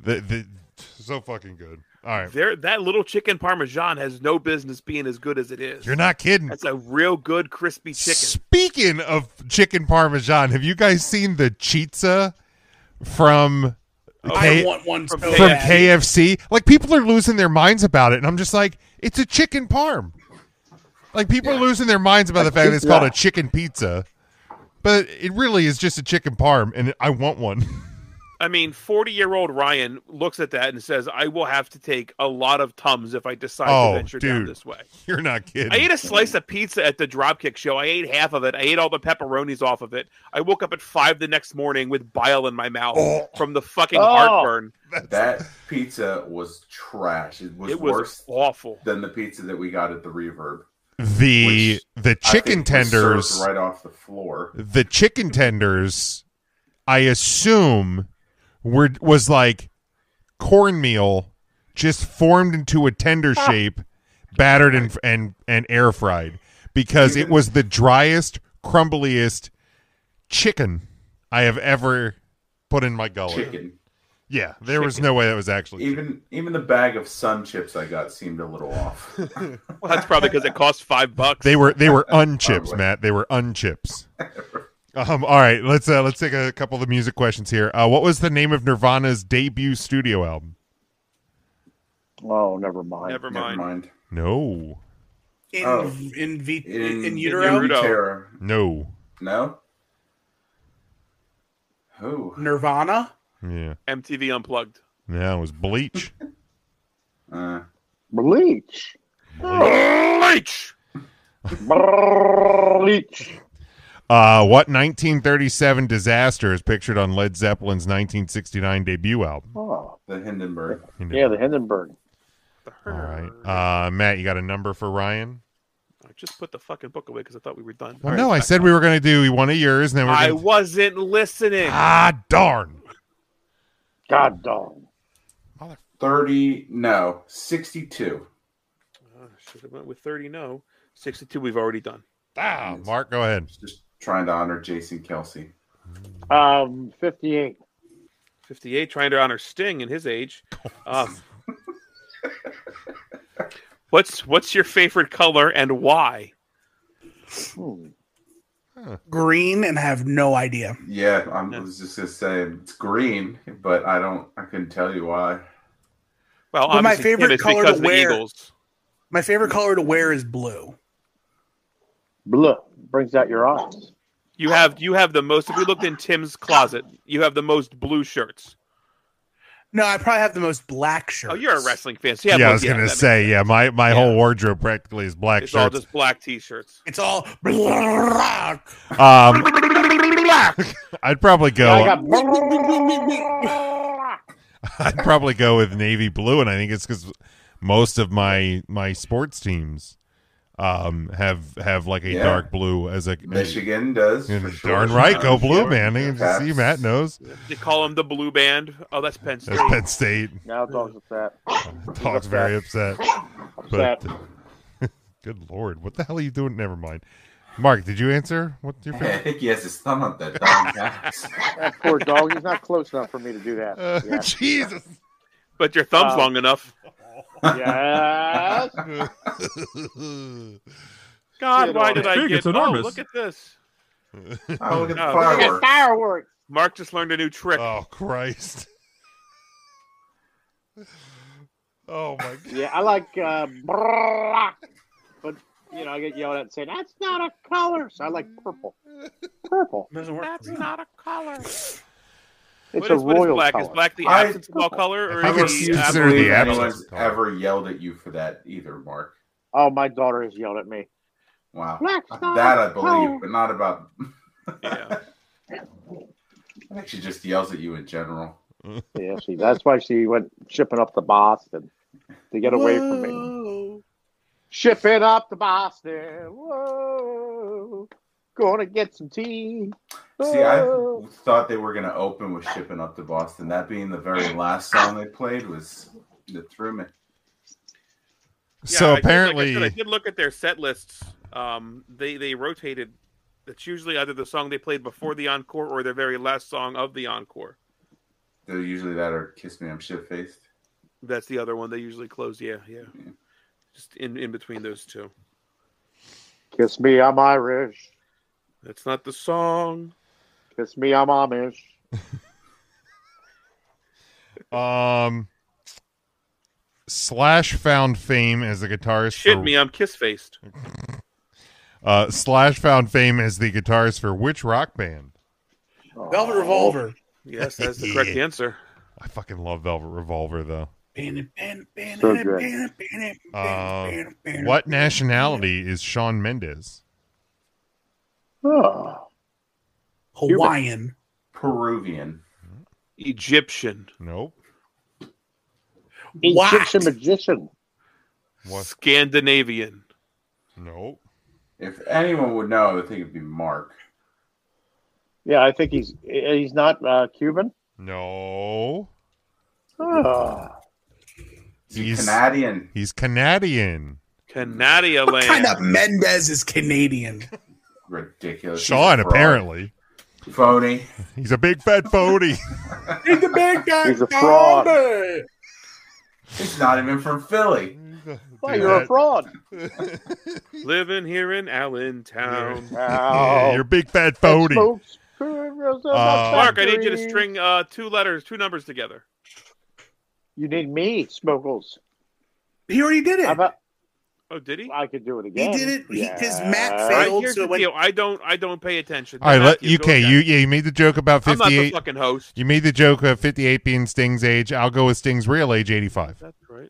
the so fucking good. All right, That little chicken parmesan has no business being as good as it is. you're not kidding. That's a real good crispy chicken. Speaking of chicken parmesan, have you guys seen the chizza from I want one so from from bad. KFC? Like, people are losing their minds about it, and I'm just like, it's a chicken parm. Like, people are losing their minds about the fact that it's called a chicken pizza, but it really is just a chicken parm, and I want one. I mean, 40-year-old Ryan looks at that and says, I will have to take a lot of Tums if I decide to venture down this way. You're not kidding. I ate a slice of pizza at the Dropkick show. I ate half of it. I ate all the pepperonis off of it. I woke up at 5 the next morning with bile in my mouth from the fucking heartburn. That pizza was trash. It was worse awful than the pizza that we got at the Reverb. The chicken tenders right off the floor. The chicken tenders, I assume, was like cornmeal just formed into a tender shape, battered and air fried, because it was the driest, crumbliest chicken I have ever put in my gullet. Chicken. Yeah, there was no way that was actually Even the bag of Sun chips I got seemed a little off. Well, that's probably because it cost $5. They were unchips, Probably. Matt. They were unchips. All right, let's take a couple of the music questions here. What was the name of Nirvana's debut studio album? Oh, never mind. Never Never mind. mind. No. In utero? utero. No. No? Who? Nirvana? Yeah. MTV Unplugged. Yeah, it was Bleach. Bleach. Bleach! Bleach. What 1937 disaster is pictured on Led Zeppelin's 1969 debut album? Oh, The Hindenburg. yeah, the Hindenburg. All right. Matt, you got a number for Ryan? I just put the fucking book away because I thought we were done. Well, All no, right, I back said up. we were going to do one of yours, and then I we're going wasn't listening. Ah, darn. God dog. 62. Should have went with 30. No, 62. We've already done. Ah, Mark, go ahead. Just trying to honor Jason Kelsey. 58. 58. Trying to honor Sting in his age. What's your favorite color and why? Green, and have no idea. Yeah, I was just gonna say it's green, but I couldn't tell you why. Well, But my obviously, Tim, favorite it's color because to of the wear- Eagles. My favorite color to wear is blue. Blue. Brings out your eyes. You have the most. If we looked in Tim's closet, you have the most blue shirts. No, I probably have the most black shirts. Oh, you're a wrestling fan. So Yeah, I was gonna say, my whole wardrobe practically is black it's shirts. all just black T-shirts. It's all black. I'd probably go. I got I'd probably go with navy blue, and I think it's because most of my sports teams have like a dark blue as a Michigan does. For sure. Darn right, go blue, man. You can see Matt knows. They call them the Blue Band. Oh, that's Penn State. That's Penn State. Now dog's upset. Dog's very upset. Upset. But good Lord, what the hell are you doing? Never mind. Mark, did you answer? What's your I favorite? think he has his thumb up that dog ass. That poor dog. He's not close enough for me to do that. Yeah. Jesus. But your thumb's long enough. Yes. God, why did I big, get? it's enormous. Oh, look at this. Oh, look at the Look at fireworks. Fireworks. Mark just learned a new trick. Oh Christ. Oh my God. Yeah, I like but I get yelled at and say that's not a color. So I like purple. Purple. Doesn't work. That's not a color. It's What a is royal black? color. Is black the I- absence of all color, or I think is it's the considered absence? the absence. Anyone's ever yelled at you for that either, Mark? Oh, my daughter has yelled at me. Wow. Black's not That I a believe, color. but not about. Yeah. I think she just yells at you in general. Yeah, that's why she went shipping up to Boston to get away from me. Whoa. Shipping up to Boston. Whoa. Gonna get some tea. See, I Whoa. thought they were going to open with Shipping Up to Boston. That being the very last song they played that threw me. So Yeah, apparently, I did look at their set lists. They rotated. It's usually either the song they played before the encore or their very last song of the encore. They're usually that or Kiss Me, I'm Shit-Faced. That's the other one they usually close. Yeah. Just in between those two. Kiss me, I'm Irish. That's not the song. Kiss me, I'm Amish. Slash found fame as the guitarist Shit for me, I'm kiss faced. Slash found fame as the guitarist for which rock band? Velvet Revolver. Yes, that's the correct answer. I fucking love Velvet Revolver though. So good. What nationality is Shawn Mendes? Oh. Hawaiian. Peruvian. Egyptian. Nope. Egyptian magician. What? Scandinavian. Nope. If anyone would know, I would think it'd be Mark. Yeah, I think he's not Cuban. No. Oh. He's Canadian. He's Canadian. Canadia What land. kind of Mendez is Canadian? Ridiculous. Sean, He's a fraud. apparently. Phony. He's a big fat phony. He's a big guy. He's a fraud. Zombie. He's not even from Philly. Well, you're a fraud. Living here in Allentown. Yeah, you're a big fat phony. Mark, I need you to string two numbers together. You need me, Smokles. He already did it. Oh, did he? I could do it again. He did it because Matt All right, failed. here's So the when deal. I don't pay attention. All right, Matthew, go ahead. you made the joke about I'm not the 58. fucking host. You made the joke of 58 being Sting's age. I'll go with Sting's real age, 85. That's right.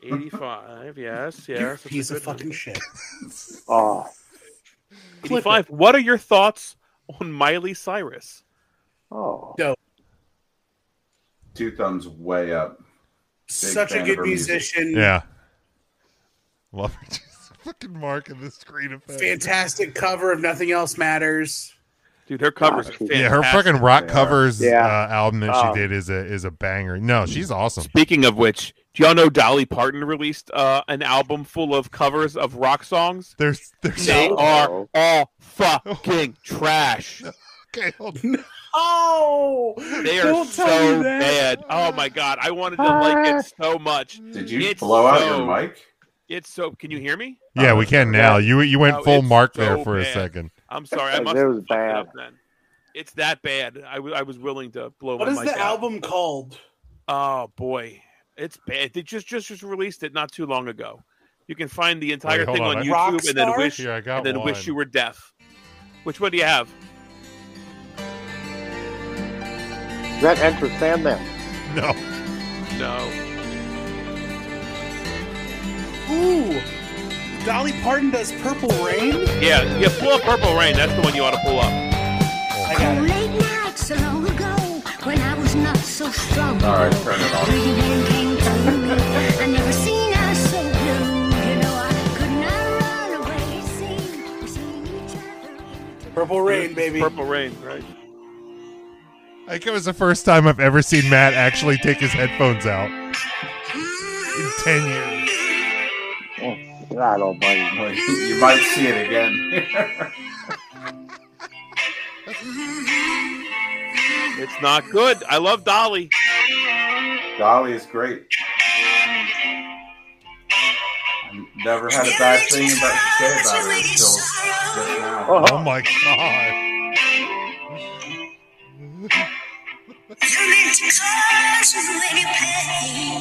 85. Yes. you're a That's piece good of fucking number. shit. Oh, 85. What are your thoughts on Miley Cyrus? oh. Two thumbs way up. Such a fan of good her music. musician. Yeah. Love it. Just fucking marking the screen effect. Fantastic cover of Nothing Else Matters. Dude, her covers are fantastic. Yeah, her fucking rock covers Yeah. album that she did is a banger. No, she's awesome. Speaking of which, do y'all know Dolly Parton released an album full of covers of rock songs? They're They are all fucking trash. okay. Hold on. Oh, They are don't tell me so that. bad. Oh my god, I wanted to like it so much. Did you It's blow out so- your mic? It's so. Can you hear me? Yeah, we can now. You went No, full it's Mark so there for a bad. second. I'm sorry. I It must was have fucked it bad. up then. It's that bad. I was willing to blow What my is mic the out. album called? Oh boy, it's bad. They just released it not too long ago. You can find the entire Wait, hold thing on. on Rock YouTube and then Star? wish Here, I got and then one. wish you were deaf. Which one do you have? Is that Enter Sandman? No. No. Ooh. Dolly Parton does Purple Rain? Yeah, pull up Purple Rain. That's the one you ought to pull up. I got it. Late nights so long ago when I was not so strong. All right, turn it off. Pretty man came to me. I never seen her so blue. You know I could not run away. Seeing each other. Purple Rain, baby. Purple Rain, right? I think it was the first time I've ever seen Matt actually take his headphones out in 10 years. Oh, God almighty. Well, you might see it again. It's not good. I love Dolly. Dolly is great. I've never had a bad thing to say about her until just now. Oh my God.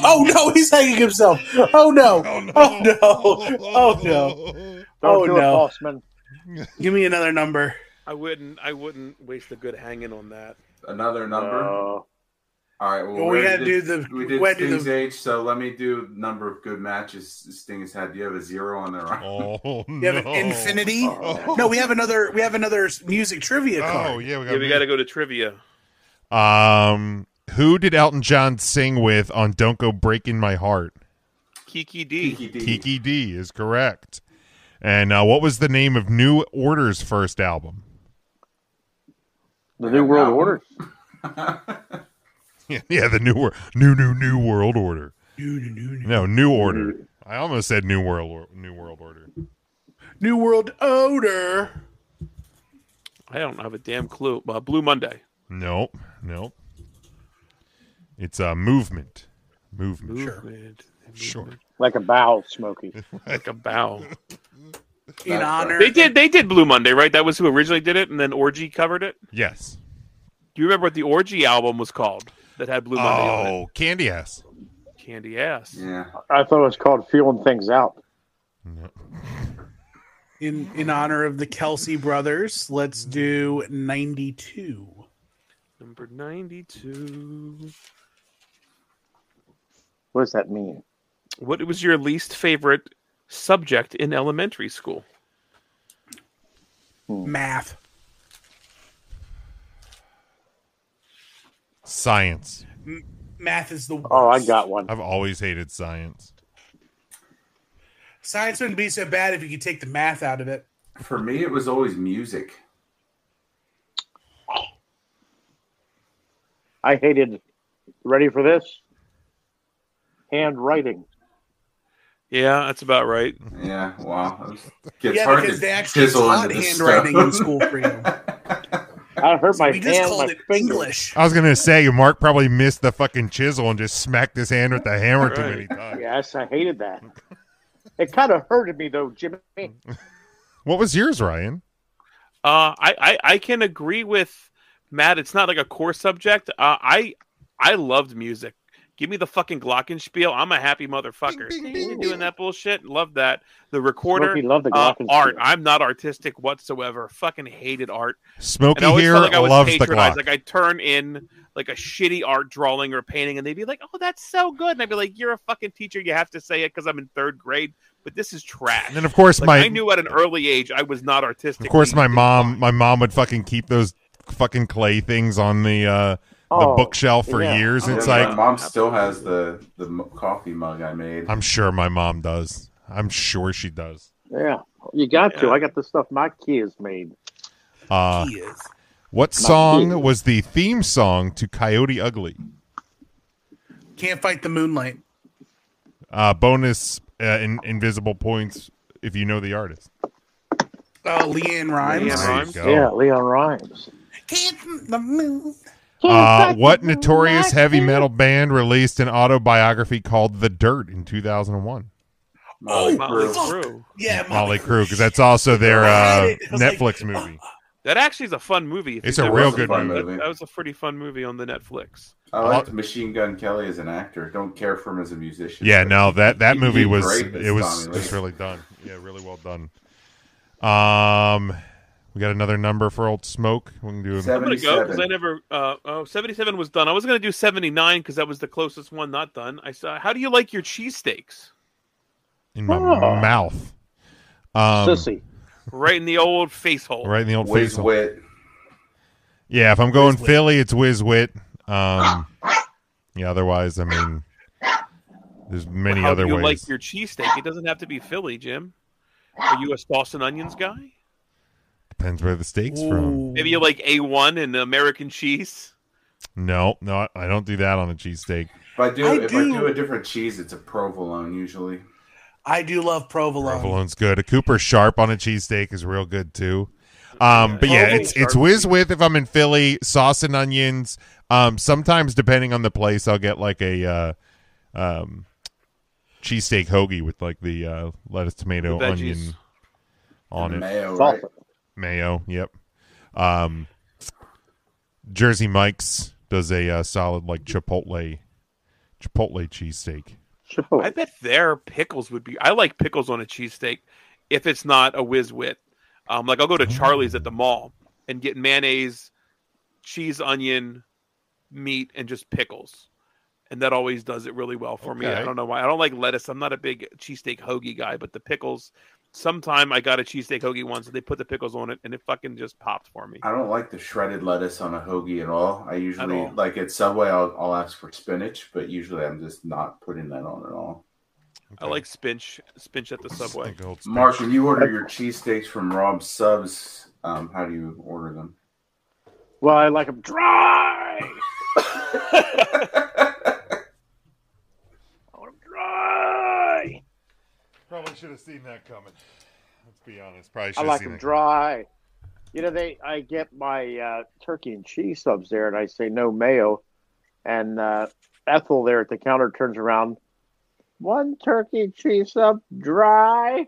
Oh no, he's hanging himself. Oh no. Oh no. Oh no. Oh no. Don't do it, no. Bossman. Give me another number. I wouldn't waste a good hanging on that. Another number? All right. Well, we got to do the. We did Sting's age, so let me do number of good matches Sting has had. Do you have a 0 on there? Oh, no. You have an infinity? Oh. No, we have another music trivia card. Oh, yeah. We got to go to trivia. Who did Elton John sing with on Don't Go Breaking My Heart? Kiki D. Kiki D is correct. And what was the name of New Order's first album? The New World Order. Yeah, the New World Order. No, New Order. I almost said New World Order. New World Order. I don't have a damn clue. Blue Monday. Nope. It's a movement. Sure. Like a bow, Smokey. Like a bow. In honor. They did Blue Monday, right? That was who originally did it, and then Orgy covered it? Yes. Do you remember what the Orgy album was called that had Blue Monday on it? Oh, Candy Ass. Candy Ass. Yeah. I thought it was called Feeling Things Out. No. In honor of the Kelsey brothers, let's do 92. Number 92. What does that mean? What was your least favorite subject in elementary school? Math. Science. Math is the worst. Oh, I got one. I've always hated science. Science wouldn't be so bad if you could take the math out of it. For me, it was always music. I hated, ready for this? Handwriting. Yeah, that's about right. Yeah, wow. It's Yeah, hard because to they actually chisel taught into this handwriting stuff. in school for you. I hurt my We just hand, called my it finger. English. I was going to say, Mark probably missed the fucking chisel and just smacked his hand with the hammer too many times. Yes, I hated that. It kind of hurted me, though, Jimmy. What was yours, Ryan? I can agree with Matt. It's not like a core subject. I loved music. Give me the fucking Glockenspiel. I'm a happy motherfucker. Doing that bullshit. Love that. The recorder. Smokey loved the Glockenspiel. Art. I'm not artistic whatsoever. Fucking hated art. Smokey And I always here felt like I was loves the patronized. Glock. Like I'd turn in like a shitty art drawing or painting, and they'd be like, "Oh, that's so good," and I'd be like, "You're a fucking teacher. You have to say it because I'm in 3rd grade." But this is trash. And then, of course, I knew at an early age I was not artistic. Of course, my mom would fucking keep those fucking clay things on the bookshelf for years. It's my like mom still has the coffee mug I made. I'm sure my mom does. I'm sure she does. Yeah, you got to. I got the stuff my kids made. What song was the theme song to Coyote Ugly? Can't Fight the Moonlight. Bonus invisible points if you know the artist. Leanne Rimes. There you go. Yeah, Leon Rhymes. Can't the moon. What notorious heavy metal band released an autobiography called The Dirt in 2001? Motley fuck. Crue. Yeah, Motley Crue, because that's also their Netflix movie. That actually is a fun movie. It's a real good movie. That was a pretty fun movie on the Netflix. I liked Machine Gun Kelly as an actor. Don't care for him as a musician. Yeah, no, that He movie did was great as it was Tommy Lee. just really done. Yeah, really well done. We got another number for old Smoke. We can do. I'm gonna go because 77. I never. 77 was done. I was gonna do 79 because that was the closest one not done. I saw. How do you like your cheesesteaks? In my mouth. Sissy. Right in the old face hole. Right in the old Whiz face. wit. Yeah, if I'm going Whiz-wit. Philly, it's Whiz Wit. Yeah, otherwise, I mean, there's many How other do you ways. like your cheesesteak? It doesn't have to be Philly, Jim. Are you a sauce and onions guy? Depends where the steak's from. Maybe you like A1 and American cheese. No, I don't do that on a cheesesteak. If I I do- do a different cheese, it's a provolone usually. I do love provolone. Provolone's good. A Cooper Sharp on a cheesesteak is real good too. But yeah, Provolone it's Sharp whiz cheese. with if I'm in Philly, sauce and onions. Sometimes depending on the place, I'll get like a cheesesteak hoagie with like the lettuce, tomato, The veggies. onion on And it. mayo, Salsa. right? Mayo, yep. Jersey Mike's does a solid like chipotle cheesesteak. Sure. I bet their pickles would be. I like pickles on a cheesesteak if it's not a whiz wit. Like I'll go to Charlie's at the mall and get mayonnaise, cheese, onion, meat, and just pickles. And that always does it really well for me. Okay. I don't know why. I don't like lettuce. I'm not a big cheesesteak hoagie guy, but the pickles. Sometime I got a cheesesteak hoagie once, and they put the pickles on it, and it fucking just popped for me. I don't like the shredded lettuce on a hoagie at all. I usually all. like at Subway. I'll ask for spinach, but usually I'm just not putting that on at all. I like spinach at the Subway. Like old Mark, when you order your cheesesteaks from Rob's Subs, how do you order them? Well, I like them dry. I want them dry. Probably should have seen that coming. Let's be honest. Probably should I have like seen them it. dry. You know, I get my turkey and cheese subs there, and I say no mayo. And Ethel there at the counter turns around. One turkey and cheese sub dry.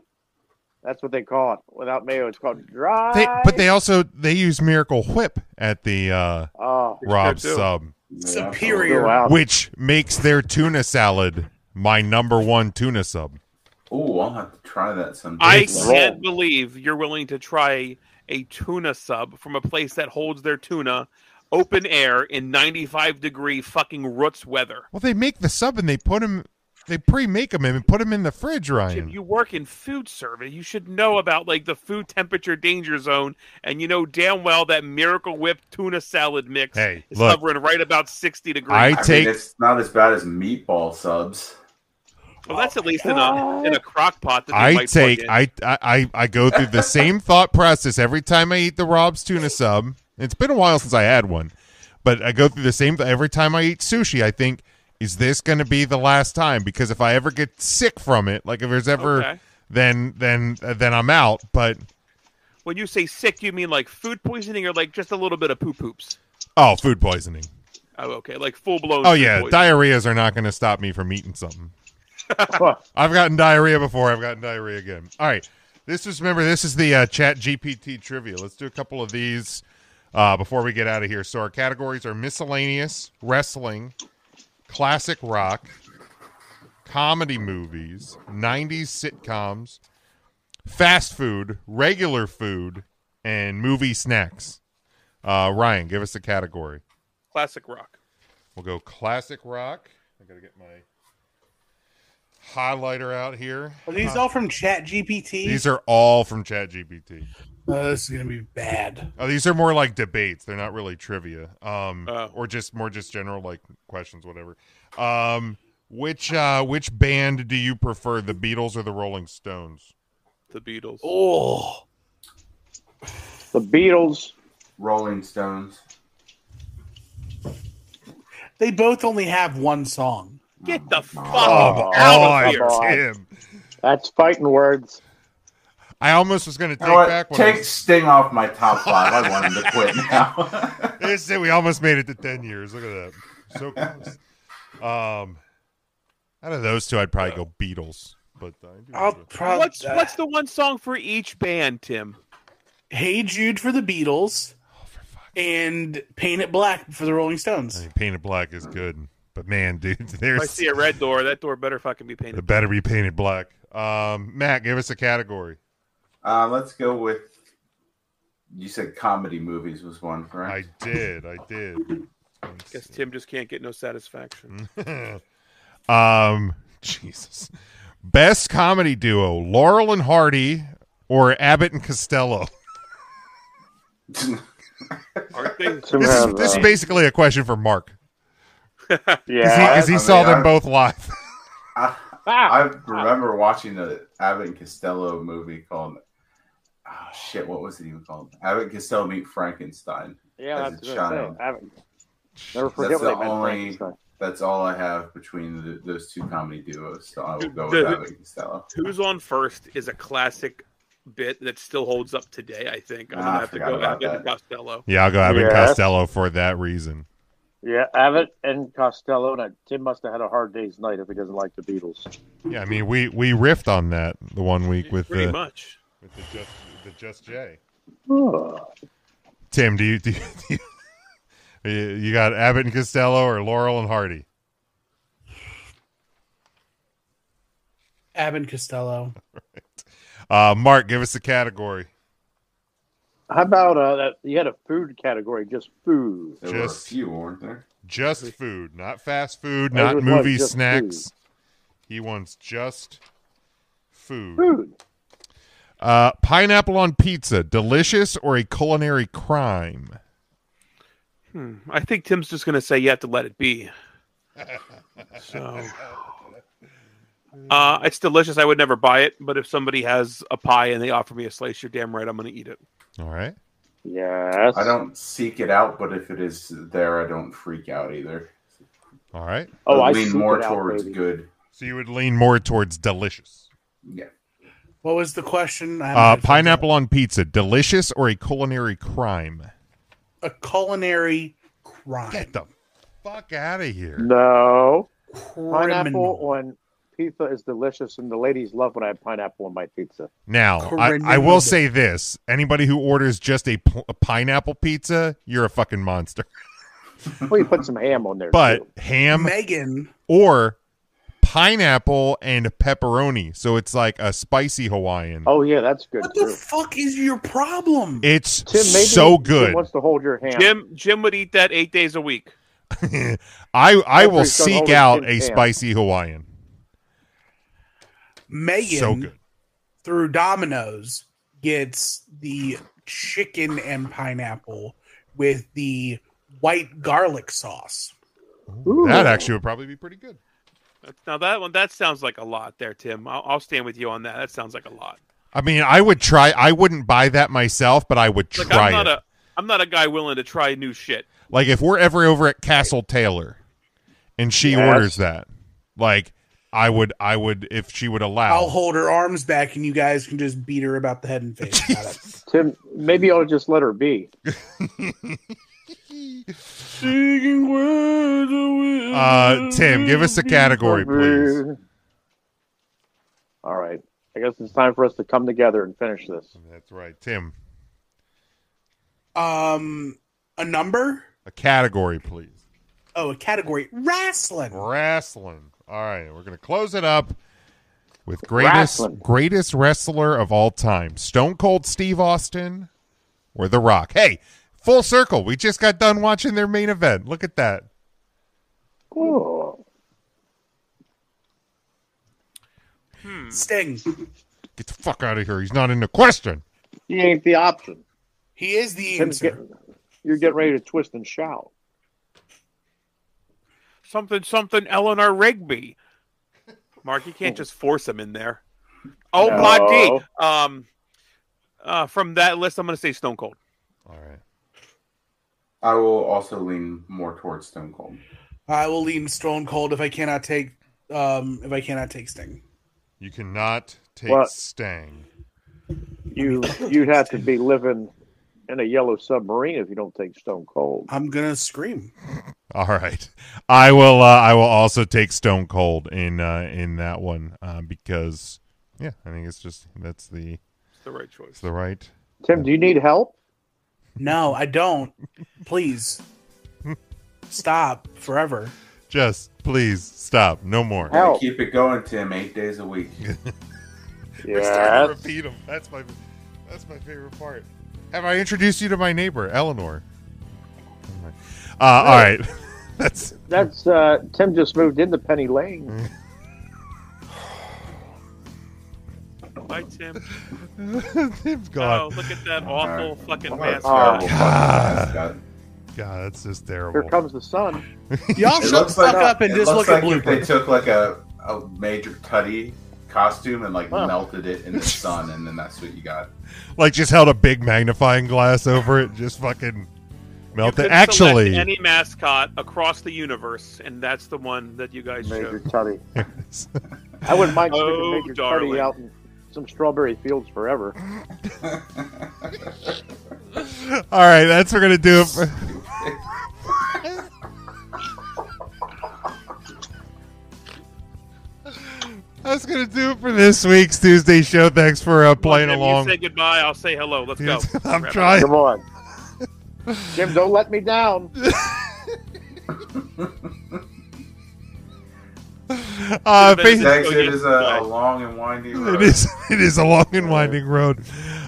That's what they call it. Without mayo, it's called dry. But they use Miracle Whip at the Oh, Rob's too. sub, Superior. wow. which makes their tuna salad my number one tuna sub. Oh, I'll have to try that someday. I It's- can't believe you're willing to try a tuna sub from a place that holds their tuna open air in 95-degree fucking roots weather. Well, they make the sub and they pre-make them and put them in the fridge, Jim, Ryan. you work in food service. You should know about like the food temperature danger zone, and you know damn well that Miracle Whip tuna salad mix Hey, is look. hovering right about 60 degrees. I I take- mean, it's not as bad as meatball subs. well, that's at least in a crock pot. That they I might take plug in. I go through the same thought process every time I eat the Rob's tuna sub. It's been a while since I had one, but I go through the same every time I eat sushi. I think, is this going to be the last time? Because if I ever get sick from it, like if there's ever, Okay. then I'm out. But When you say sick, you mean like food poisoning or like just a little bit of poo poops? oh, food poisoning. Oh, okay, like full blown. Oh yeah, diarrheas are not going to stop me from eating something. I've gotten diarrhea before. I've gotten diarrhea again. All right. This is the Chat GPT trivia. Let's do a couple of these before we get out of here. So our categories are miscellaneous, wrestling, classic rock, comedy movies, 90s sitcoms, fast food, regular food, and movie snacks. Ryan, give us a category. Classic rock. We'll go classic rock. I got to get my highlighter out here. Are these all from Chat GPT? These are all from ChatGPT. This is gonna be bad. Oh, these are more like debates. They're not really trivia. Oh. Or just general like questions, whatever. Which band do you prefer, the Beatles or the Rolling Stones? The Beatles. Oh, The Beatles. Rolling Stones. they both only have one song. Get the fuck Oh, out of here. come on. Tim. That's fighting words. I almost was going to You take know what? back what I Take Sting off my top 5. I want him to quit now. This is it. We almost made it to 10 years. Look at that. So close. Out of those two, I'd probably go Beatles. But I do I'll enjoy- probably What's the one song for each band, Tim? Hey Jude for the Beatles and Paint It Black for the Rolling I Stones. mean, Painted Black is good. But man, dude, If I there's see a red door, that door better fucking be it painted. better be painted black. Matt, give us a category. Let's go with You said comedy movies was one, correct? I did. Guess Tim just can't get no satisfaction. Jesus. Best comedy duo: Laurel and Hardy or Abbott and Costello. Aren't they? This is basically a question for Mark. Yeah, Because he saw them both live. I remember watching the Abbott and Costello movie called, what was it even called? Abbott and Costello Meet Frankenstein. Yeah, as that's a what I child. Never forget That's what they meant Frankenstein. That's all I have between those two comedy duos. So I will go with Abbott and Costello. Who's on First is a classic bit that still holds up today, I think. I'm going to have to go Abbott and Costello. Yeah, I'll go Abbott and Costello for that reason. Yeah, Abbott and Costello. And Tim must have had a hard day's night if he doesn't like the Beatles. Yeah, I mean, we riffed on that the one week with Pretty much. With the Just J. Oh. Tim, do you got Abbott and Costello or Laurel and Hardy? Abbott and Costello. Mark, give us a category. How about that? You had a food category, just food. There were a few, weren't there? Just food, not fast food, There not was movie just snacks. food. He wants just food. Food. Pineapple on pizza, delicious or a culinary crime? I think Tim's just going to say you have to let it be. So, it's delicious. I would never buy it, but if somebody has a pie and they offer me a slice, you're damn right I'm going to eat it. All right. Yes. I don't seek it out, but if it is there, I don't freak out either. All right. Oh, I lean seek more it out, towards baby. good. So you would lean more towards delicious. Yeah. What was the question? Pineapple on pizza, delicious or a culinary crime? A culinary crime. Get the fuck out of here. No. Criminal. Pineapple on pizza is delicious, and the ladies love when I have pineapple on my pizza. Now, I will say this. Anybody who orders just a pineapple pizza, you're a fucking monster. Well, you put some ham on there, But too. ham Megan. or pineapple and pepperoni. So it's like a spicy Hawaiian. Oh, yeah, that's good, What too. the fuck is your problem? It's Tim, maybe so Tim good. wants to hold your hand. Jim would eat that 8 days a week. I will Jeffrey's gonna seek hold out his a hand. spicy Hawaiian. Megan, So good. through Domino's, gets the chicken and pineapple with the white garlic sauce. Ooh. That actually would probably be pretty good. Now that sounds like a lot there, Tim. I'll stand with you on that. That sounds like a lot. I mean, I would try. I wouldn't buy that myself, but I would Like try I'm not a guy willing to try new shit. Like if we're ever over at Castle Taylor, and she Yes. orders that, like I would if she would allow. I'll hold her arms back, and you guys can just beat her about the head and face. Got it. Tim, maybe I'll just let her be. Singing words of wisdom. Tim, give us a category, please. All right. I guess it's time for us to come together and finish this. That's right, Tim. A number? A category, please. Oh, a category. Wrestling. Wrestling. All right, we're gonna close it up with Wrestling. greatest wrestler of all time: Stone Cold Steve Austin or The Rock. Hey, full circle. We just got done watching their main event. Look at that. Oh. Sting. Get the fuck out of here. He's not in the question. He ain't the option. He is the Tim's answer. you're getting ready to twist and shout. Something Eleanor Rigby. Mark, you can't just force him in there. Oh No. my D. From that list, I'm going to say Stone Cold. All right. I will also lean more towards Stone Cold. I will lean Stone Cold if I cannot take Sting. You cannot take What? Stang. You'd have to be living in a yellow submarine if you don't take Stone Cold. I'm gonna scream. All right, I will also take Stone Cold in that one because I think it's the right choice. It's the right. Tim, do you need help? No, I don't. Please stop forever. Just please stop. No more. Help. Gotta keep it going, Tim. 8 days a week. We're starting to Yeah. repeat them. That's my favorite part. Have I introduced you to my neighbor, Eleanor? All right. That's Tim just moved into Penny Lane. Bye, Tim. Tim's gone. Oh, look at that awful fucking What a mascot. terrible mascot. God, that's just terrible. Here comes the sun. Y'all It shut looks the fuck like- up and it just looks look at like if they bloopers. took like a Major Cuddy costume and like Huh. melted it in the sun, and then that's what you got. Like just held a big magnifying glass over it, just fucking You melted. could Actually, select any mascot across the universe, and that's the one that you guys Major chose. Tutty. I wouldn't mind Oh, sticking Major darling. Tutty out in some strawberry fields forever. all right, that's what we're gonna do it for. That's gonna do it for this week's Tuesday show. Thanks for playing Tim, along. You say goodbye. I'll say hello. Let's go. I'm Wrap it trying. Come on. Jim, don't let me down. Face- Thanks, it is a long and winding road. it is a long and winding road.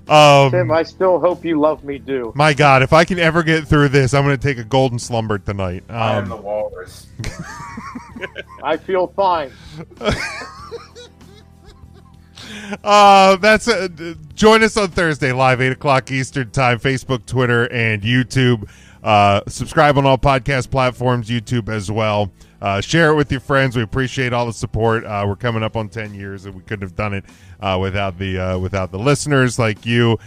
Tim, I still hope you love me do. My God, if I can ever get through this, I'm going to take a golden slumber tonight. I am the walrus. I feel fine. That's join us on Thursday live 8:00 Eastern time, Facebook, Twitter, and YouTube. Subscribe on all podcast platforms, YouTube as well. Share it with your friends. We appreciate all the support. We're coming up on 10 years, and we couldn't have done it without the listeners like you.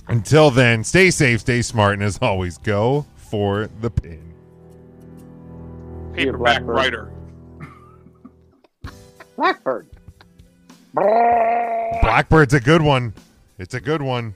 Until then, stay safe, stay smart, and as always, go for the pin. Paperback Blackbird. writer. Blackbird. Blackbird's a good one. It's a good one.